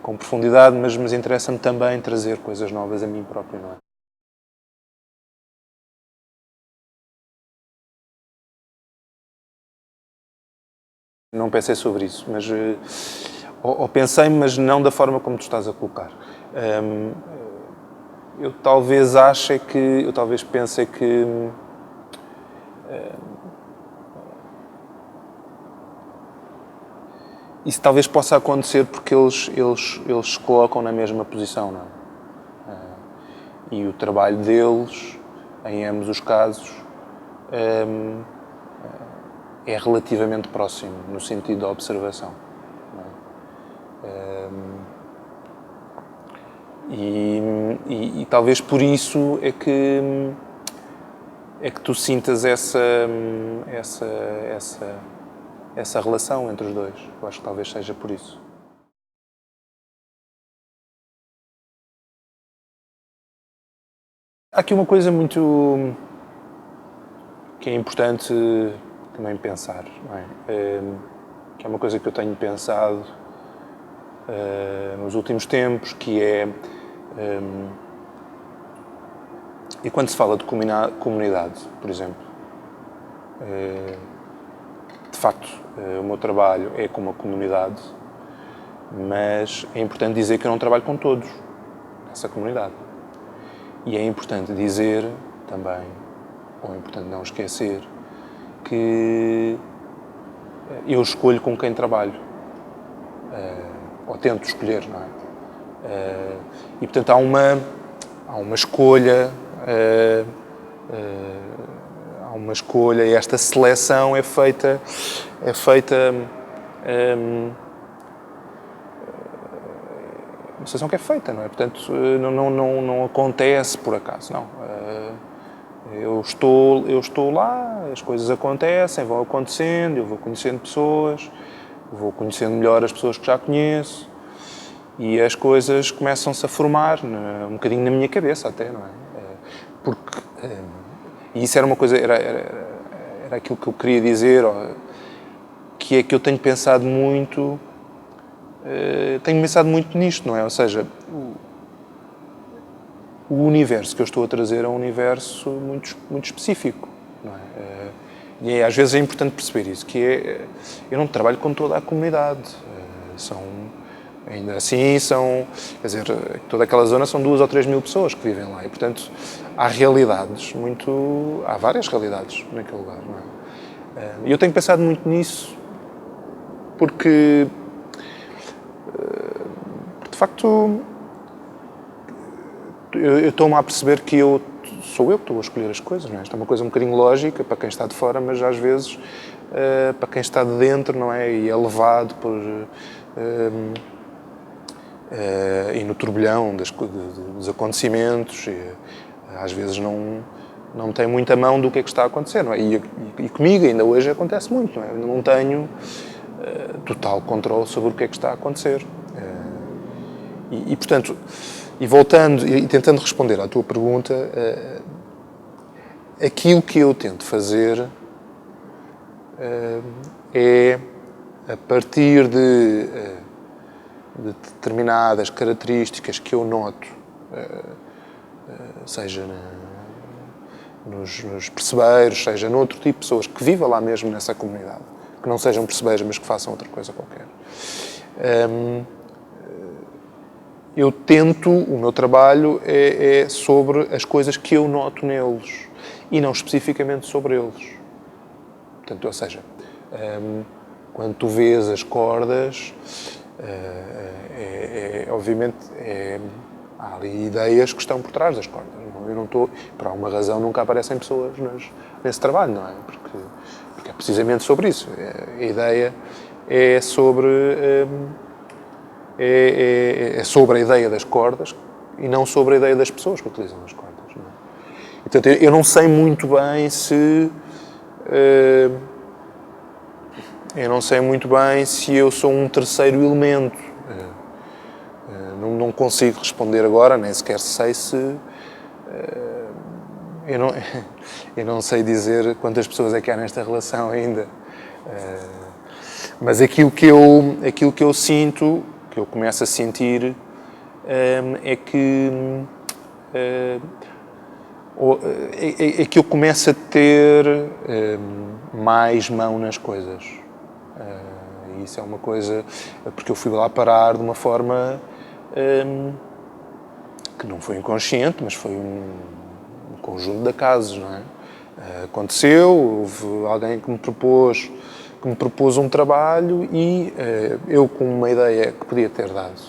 com profundidade, mas interessa-me também trazer coisas novas a mim próprio, não é? Não pensei sobre isso, mas ou pensei, mas não da forma como tu estás a colocar. Eu talvez pense que isso talvez possa acontecer porque eles se colocam na mesma posição, não é? E o trabalho deles, em ambos os casos, é relativamente próximo, no sentido da observação. Não é? E talvez por isso é que tu sintas essa relação entre os dois. Eu acho que talvez seja por isso. Há aqui uma coisa muito que é importante também pensar, não é? Que é uma coisa que eu tenho pensado nos últimos tempos, que é e quando se fala de comunidade, por exemplo, de facto o meu trabalho é com uma comunidade, mas é importante dizer que eu não trabalho com todos nessa comunidade. E é importante dizer também, ou é importante não esquecer, que eu escolho com quem trabalho, ou tento escolher, não é? E portanto há uma escolha, e esta seleção é feita uma seleção que é feita, não é? Portanto, não acontece por acaso, não. Eu estou lá, as coisas acontecem, vão acontecendo, eu vou conhecendo pessoas, vou conhecendo melhor as pessoas que já conheço e as coisas começam-se a formar um bocadinho na minha cabeça até, não é? Porque, e isso era uma coisa, era aquilo que eu queria dizer, que é que eu tenho pensado muito nisto, não é? Ou seja, o universo que eu estou a trazer é um universo muito, muito específico, não é? E às vezes é importante perceber isso, que eu não trabalho com toda a comunidade, ainda assim quer dizer, toda aquela zona são 2 ou 3 mil pessoas que vivem lá e, portanto, há várias realidades naquele lugar, não é? E eu tenho pensado muito nisso porque de facto eu estou-me a perceber que sou eu que estou a escolher as coisas, não é? Isto é uma coisa um bocadinho lógica para quem está de fora, mas às vezes para quem está de dentro, não é? E é levado e no turbilhão dos acontecimentos, e às vezes não tem muita mão do que é que está a acontecer, não é? E comigo ainda hoje acontece muito, não é? Eu não tenho total controle sobre o que é que está a acontecer. Portanto, e voltando e tentando responder à tua pergunta, aquilo que eu tento fazer é, a partir de determinadas características que eu noto, seja nos percebeiros, seja noutro tipo de pessoas que vivam lá mesmo nessa comunidade, que não sejam percebeiros, mas que façam outra coisa qualquer. eu tento, o meu trabalho é sobre as coisas que eu noto neles e não especificamente sobre eles. Portanto, ou seja, quando tu vês as cordas, obviamente, há ali ideias que estão por trás das cordas. Eu não estou, por alguma razão, nunca aparecem pessoas nesse trabalho, não é? Porque é precisamente sobre isso. A ideia é sobre sobre a ideia das cordas e não sobre a ideia das pessoas que utilizam as cordas. Não é? Portanto, eu não sei muito bem se eu sou um terceiro elemento. Não consigo responder agora, nem sequer sei se eu não sei dizer quantas pessoas é que há nesta relação ainda. Mas aquilo que eu sinto, que eu começo a sentir, é que eu começo a ter mais mão nas coisas. E isso é uma coisa, porque eu fui lá parar de uma forma que não foi inconsciente, mas foi um conjunto de acasos, não é? Aconteceu, houve alguém que me propôs um trabalho e eu, com uma ideia que podia ter dado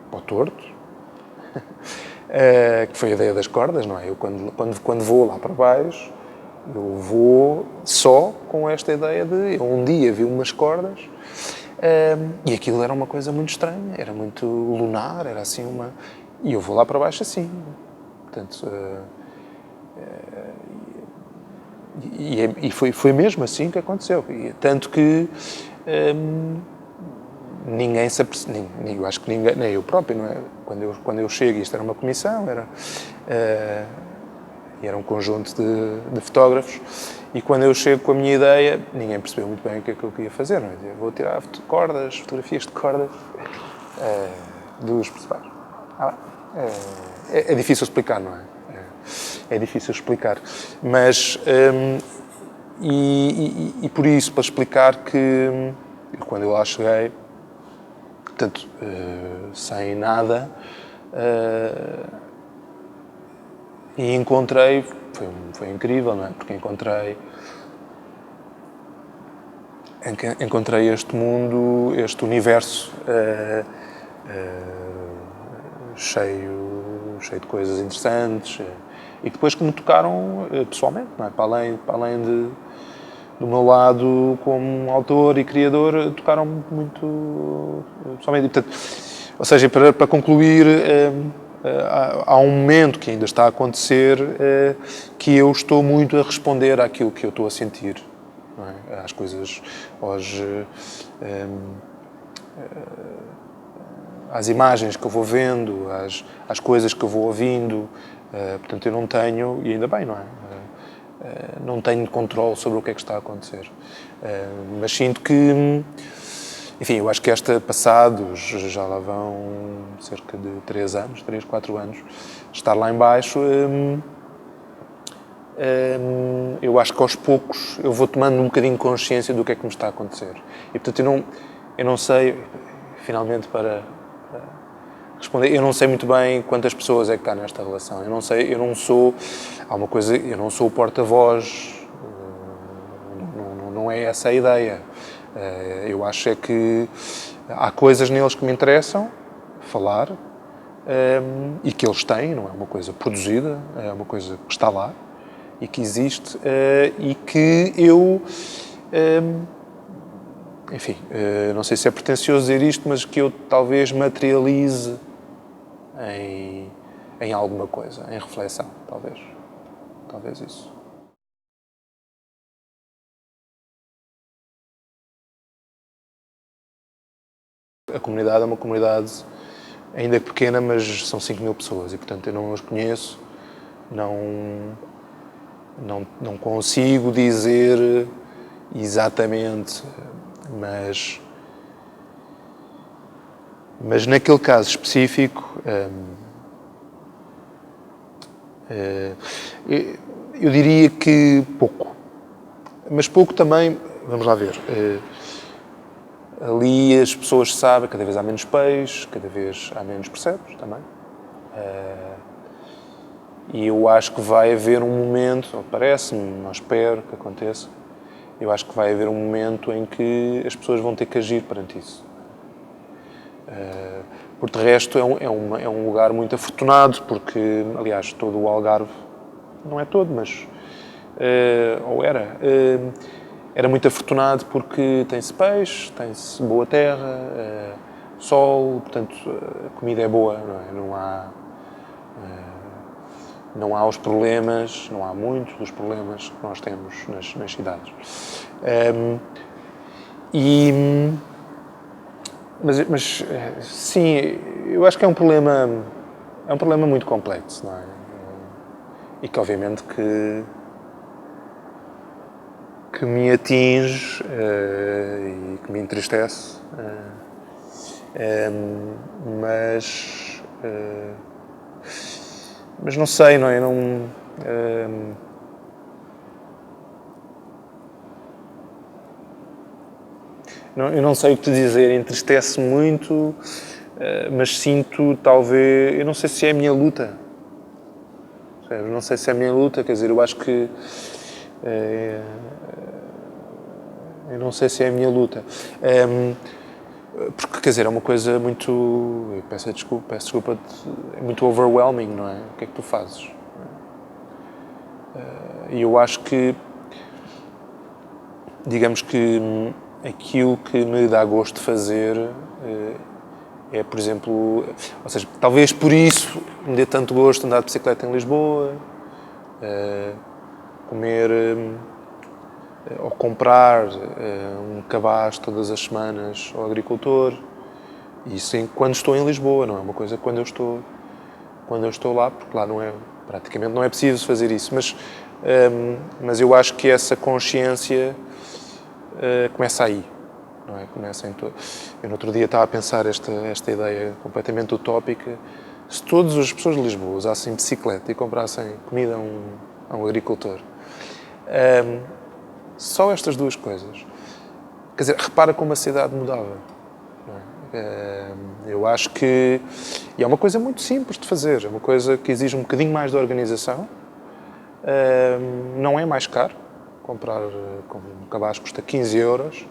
para o torto, que foi a ideia das cordas, não é? Eu, quando vou lá para baixo, eu vou só com esta ideia de eu um dia vi umas cordas e aquilo era uma coisa muito estranha, era muito lunar, era assim uma... E eu vou lá para baixo assim. Portanto, e foi mesmo assim que aconteceu. E, tanto que ninguém se apercebeu, eu acho que ninguém, nem eu próprio, não é? Quando eu chego, isto era uma comissão, era um conjunto de fotógrafos, e quando eu chego com a minha ideia, ninguém percebeu muito bem o que é que eu queria fazer, não é? Eu vou tirar fotografias de cordas dos principais. É difícil explicar, não é? É difícil explicar, mas e por isso, para explicar que quando eu lá cheguei, portanto, sem nada, e encontrei, foi incrível, não é? Porque encontrei este mundo, este universo cheio de coisas interessantes e depois que me tocaram pessoalmente, não é? Para além do meu lado como autor e criador, tocaram muito pessoalmente. E, portanto, ou seja, para concluir, há um momento que ainda está a acontecer que eu estou muito a responder àquilo que eu estou a sentir, não é? Às coisas, às imagens que eu vou vendo, às coisas que eu vou ouvindo. Portanto, eu não tenho, e ainda bem, não é? Não tenho controle sobre o que é que está a acontecer. Mas sinto que, enfim, eu acho que passados, já lá vão cerca de 3, 4 anos, estar lá em baixo, eu acho que aos poucos eu vou tomando um bocadinho de consciência do que é que me está a acontecer. E, portanto, eu não sei, finalmente, para responder, eu não sei muito bem quantas pessoas é que está nesta relação. Eu não sei, eu não sou o porta-voz, não é essa a ideia. Eu acho é que há coisas neles que me interessam falar e que eles têm, não é uma coisa produzida, é uma coisa que está lá e que existe e que eu... enfim, não sei se é pretencioso dizer isto, mas que eu talvez materialize em alguma coisa, em reflexão, talvez. Talvez isso. A comunidade é uma comunidade ainda pequena, mas são 5.000 pessoas e, portanto, eu não as conheço, não consigo dizer exatamente, mas naquele caso específico, eu diria que pouco. Mas pouco também, vamos lá ver, Ali as pessoas sabem, cada vez há menos peixe, cada vez há menos percebes também. E eu acho que vai haver um momento, parece-me, não espero que aconteça, eu acho que vai haver um momento em que as pessoas vão ter que agir perante isso. Por de resto, é um lugar muito afortunado, porque, aliás, todo o Algarve, não é todo, mas, ou era muito afortunado porque tem-se peixe, tem-se boa terra, sol, portanto, a comida é boa, não é? Não há os problemas, não há muitos dos problemas que nós temos nas cidades. Mas sim, eu acho que é um problema muito complexo, não é? E que obviamente que me atinge e que me entristece, mas não sei, não é? Eu não sei o que te dizer, entristece muito, mas sinto talvez, eu não sei se é a minha luta, eu não sei se é a minha luta, quer dizer, eu acho que eu não sei se é a minha luta, porque, quer dizer, é uma coisa muito, eu peço desculpa, é muito overwhelming, não é? O que é que tu fazes? E eu acho que, digamos que aquilo que me dá gosto de fazer é, por exemplo, ou seja, talvez por isso me dê tanto gosto andar de bicicleta em Lisboa, comer ou comprar um cabaz todas as semanas ao agricultor. Isso quando estou em Lisboa, não é uma coisa quando eu estou lá, porque lá praticamente não é preciso fazer isso, mas eu acho que essa consciência começa aí, não é? Eu no outro dia estava a pensar esta ideia completamente utópica. Se todas as pessoas de Lisboa usassem bicicleta e comprassem comida a um agricultor, só estas duas coisas, quer dizer, repara como a cidade mudava. Eu acho que e é uma coisa muito simples de fazer, é uma coisa que exige um bocadinho mais de organização, não é mais caro, comprar um cabaz custa 15 euros,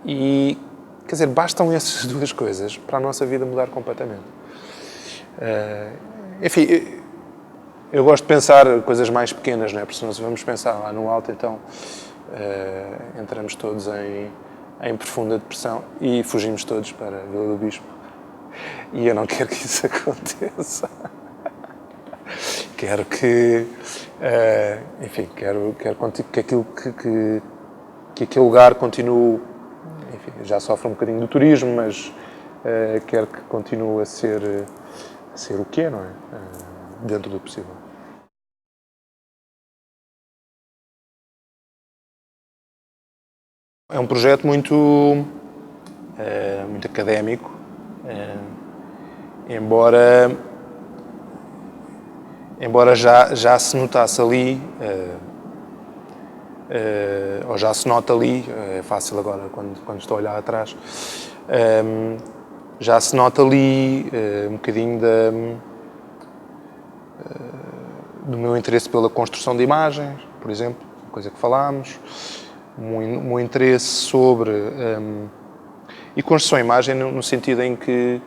e, quer dizer, bastam essas duas coisas para a nossa vida mudar completamente. Enfim, eu gosto de pensar coisas mais pequenas, não é? Porque se nós vamos pensar lá no alto, então entramos todos em profunda depressão e fugimos todos para a Vila do Bispo. E eu não quero que isso aconteça. Quero que, enfim, quero que aquele lugar continue, enfim, já sofre um bocadinho do turismo, mas quero que continue a ser o que é, não é? Dentro do possível. É um projeto muito académico, embora já se notasse ali, ou já se nota ali, é fácil agora quando estou a olhar atrás, já se nota ali um bocadinho do meu interesse pela construção de imagens, por exemplo, coisa que falámos, o meu interesse sobre e construção de imagem no sentido em que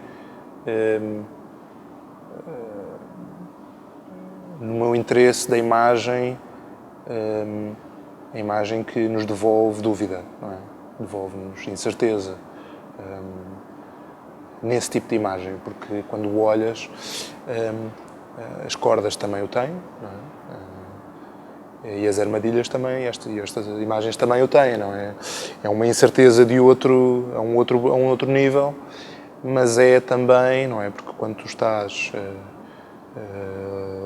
no meu interesse da imagem, a imagem que nos devolve dúvida, não é? Devolve-nos incerteza, nesse tipo de imagem, porque quando olhas, as cordas também o têm, não é? E as armadilhas também, estas imagens também o têm, não é? É uma incerteza a um outro nível, mas é também, não é? Porque quando tu estás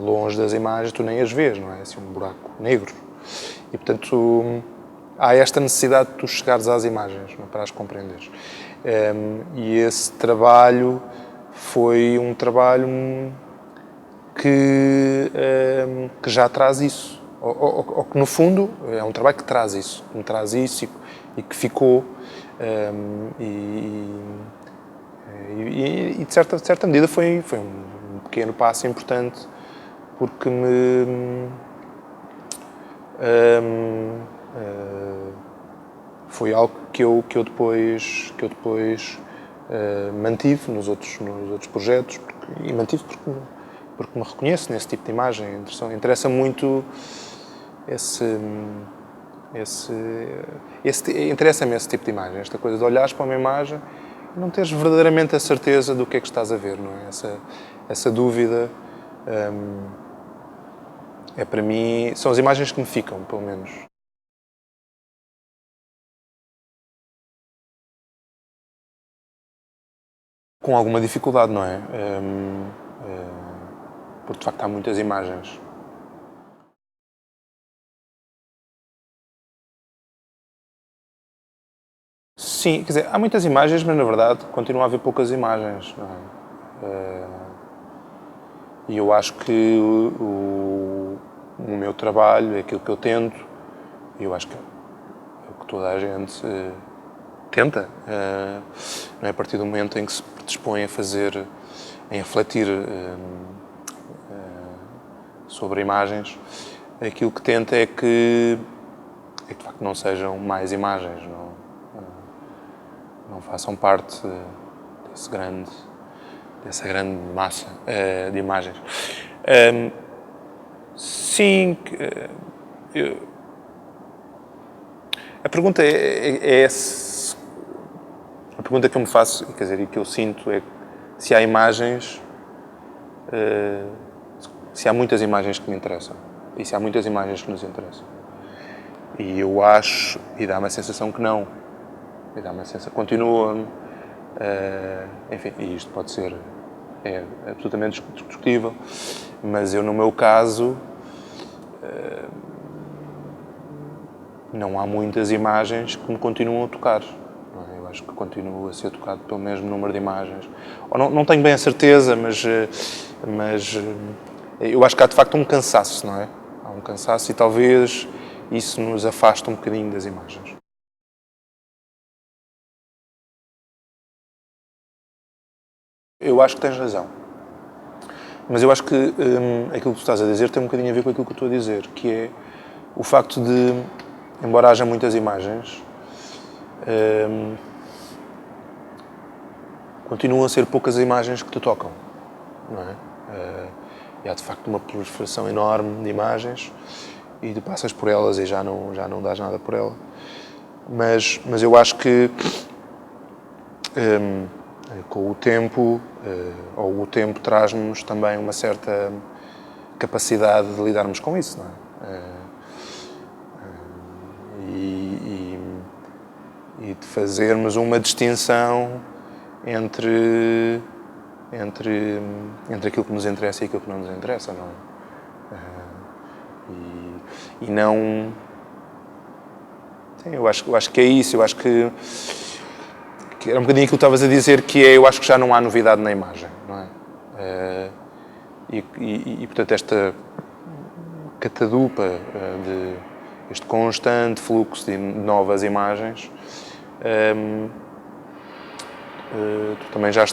longe das imagens, tu nem as vês, não é? É assim um buraco negro. E, portanto, há esta necessidade de tu chegares às imagens, não é? Para as compreenderes. E esse trabalho foi um trabalho que já traz isso. ou que no fundo é um trabalho que traz isso, e que ficou e de certa medida foi um pequeno passo importante porque foi algo que eu depois mantive nos outros projetos e mantive porque me reconheço nesse tipo de imagem. Interessa muito interessa-me esse tipo de imagem, esta coisa de olhares para uma imagem e não teres verdadeiramente a certeza do que é que estás a ver, não é? Essa dúvida é para mim, são as imagens que me ficam, pelo menos. Com alguma dificuldade, não é? Porque de facto há muitas imagens. Sim, quer dizer, há muitas imagens, mas na verdade continua a haver poucas imagens, não é? E eu acho que o meu trabalho, aquilo que eu tento, e eu acho que é o que toda a gente tenta, não é? A partir do momento em que se predispõe a fazer, em refletir sobre imagens, aquilo que tenta é que de facto não sejam mais imagens, não façam parte dessa grande massa de imagens. Sim, a pergunta a pergunta que eu me faço, quer dizer, e que eu sinto é se há imagens, se há muitas imagens que me interessam e se há muitas imagens que nos interessam. E eu acho, e dá-me a sensação que não. E dá-me a sensação, continua-me, enfim, e isto pode ser absolutamente discutível, mas eu, no meu caso, não há muitas imagens que me continuam a tocar. Não é? Eu acho que continuo a ser tocado pelo mesmo número de imagens. Ou não tenho bem a certeza, mas eu acho que há de facto um cansaço, não é? Há um cansaço e talvez isso nos afasta um bocadinho das imagens. Eu acho que tens razão. Mas eu acho que aquilo que tu estás a dizer tem um bocadinho a ver com aquilo que eu estou a dizer, que é o facto de, embora haja muitas imagens, continuam a ser poucas imagens que te tocam, não é? E há de facto uma proliferação enorme de imagens e tu passas por elas e já não dás nada por ela. Mas eu acho que com o tempo, ou o tempo traz-nos também uma certa capacidade de lidarmos com isso, não é? E de fazermos uma distinção entre aquilo que nos interessa e aquilo que não nos interessa, não é? E não... Sim, eu acho que é isso, eu acho que era um bocadinho aquilo que estavas a dizer, que é, eu acho que já não há novidade na imagem, não é? Portanto, esta catadupa este constante fluxo de novas imagens, tu também já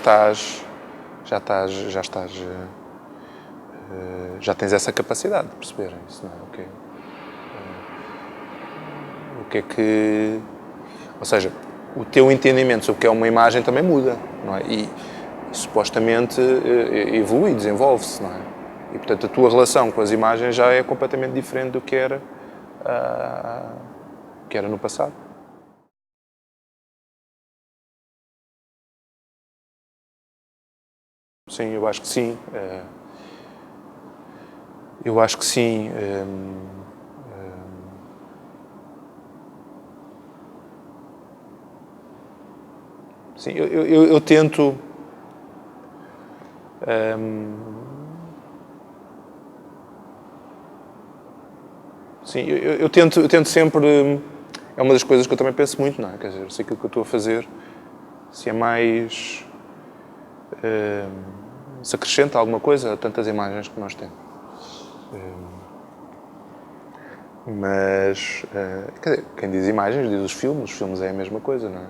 tens essa capacidade de perceber isso, não é? O que é que... Ou seja, o teu entendimento sobre o que é uma imagem também muda, não é? E supostamente evolui, desenvolve-se, não é? E, portanto, a tua relação com as imagens já é completamente diferente do que era no passado. Sim, eu acho que sim. Eu acho que sim. Sim, eu tento... Sim, eu tento sempre... É uma das coisas que eu também penso muito, não é? Quer dizer, se aquilo que eu estou a fazer, se é mais... se acrescenta alguma coisa a tantas imagens que nós temos. Mas, quer dizer, quem diz imagens diz os filmes é a mesma coisa, não é?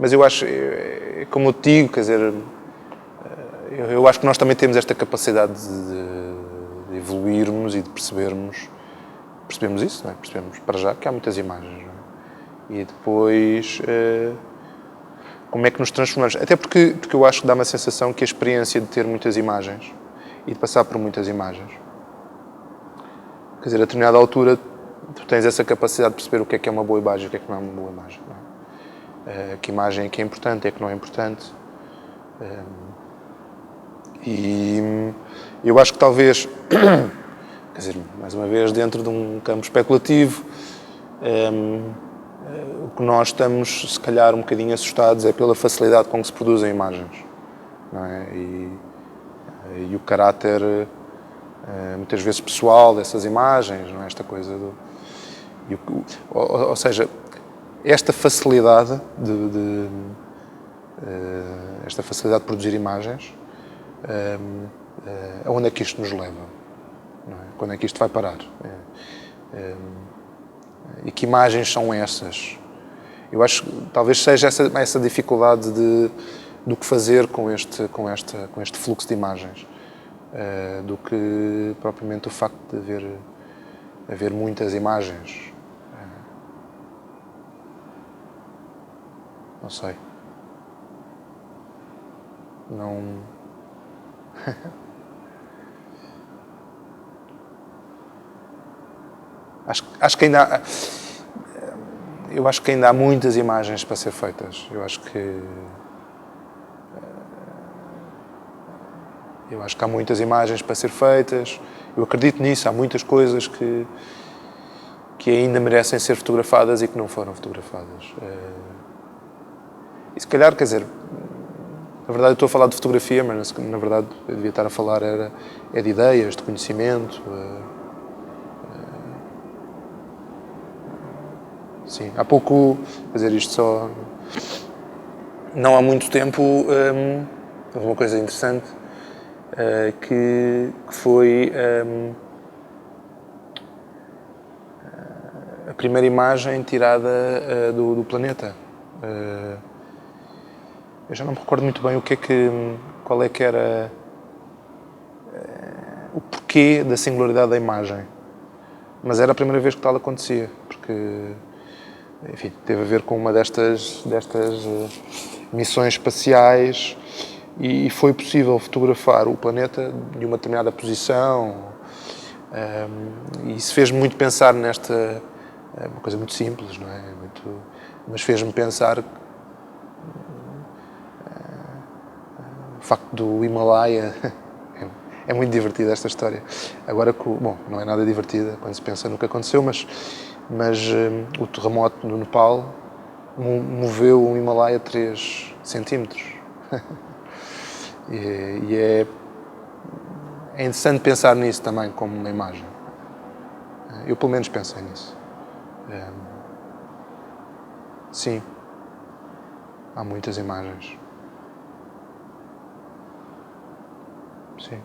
Mas eu acho, como eu te digo, quer dizer, eu acho que nós também temos esta capacidade de evoluirmos e de percebermos isso, não é? Percebemos para já que há muitas imagens, não é? E depois como é que nos transformamos. Até porque eu acho que dá uma sensação que a experiência de ter muitas imagens e de passar por muitas imagens, quer dizer, a determinada altura tu tens essa capacidade de perceber o que é uma boa imagem e o que é que não é uma boa imagem. Não é? Que imagem é que é importante, é que não é importante. E eu acho que talvez, quer dizer, mais uma vez, dentro de um campo especulativo, o que nós estamos, se calhar, um bocadinho assustados é pela facilidade com que se produzem imagens, não é? E o caráter, muitas vezes, pessoal dessas imagens, não é? Esta coisa do... ou seja, esta facilidade esta facilidade de produzir imagens, aonde é que isto nos leva? Não é? Quando é que isto vai parar? E que imagens são essas? Eu acho que talvez seja essa dificuldade do que fazer com este fluxo de imagens, do que propriamente o facto de haver muitas imagens. Não sei. Não... acho que ainda há... Eu acho que ainda há muitas imagens para ser feitas. Eu acho que há muitas imagens para ser feitas. Eu acredito nisso. Há muitas coisas que ainda merecem ser fotografadas e que não foram fotografadas. E se calhar, quer dizer, na verdade eu estou a falar de fotografia, mas na verdade eu devia estar a falar de ideias, de conhecimento. Sim, há pouco, quer dizer, isto só... Não há muito tempo, houve uma coisa interessante, que foi a primeira imagem tirada do planeta. Eu já não me recordo muito bem qual é que era o porquê da singularidade da imagem, mas era a primeira vez que tal acontecia, porque, enfim, teve a ver com uma destas missões espaciais e foi possível fotografar o planeta de uma determinada posição, e isso fez-me muito pensar nesta... uma coisa muito simples, não é? Mas fez-me pensar o facto do Himalaia. É muito divertida esta história. Agora, bom, não é nada divertida quando se pensa no que aconteceu, mas o terremoto no Nepal moveu o Himalaia 3 centímetros. E é interessante pensar nisso também como uma imagem. Eu pelo menos pensei nisso. Sim, há muitas imagens. Sim.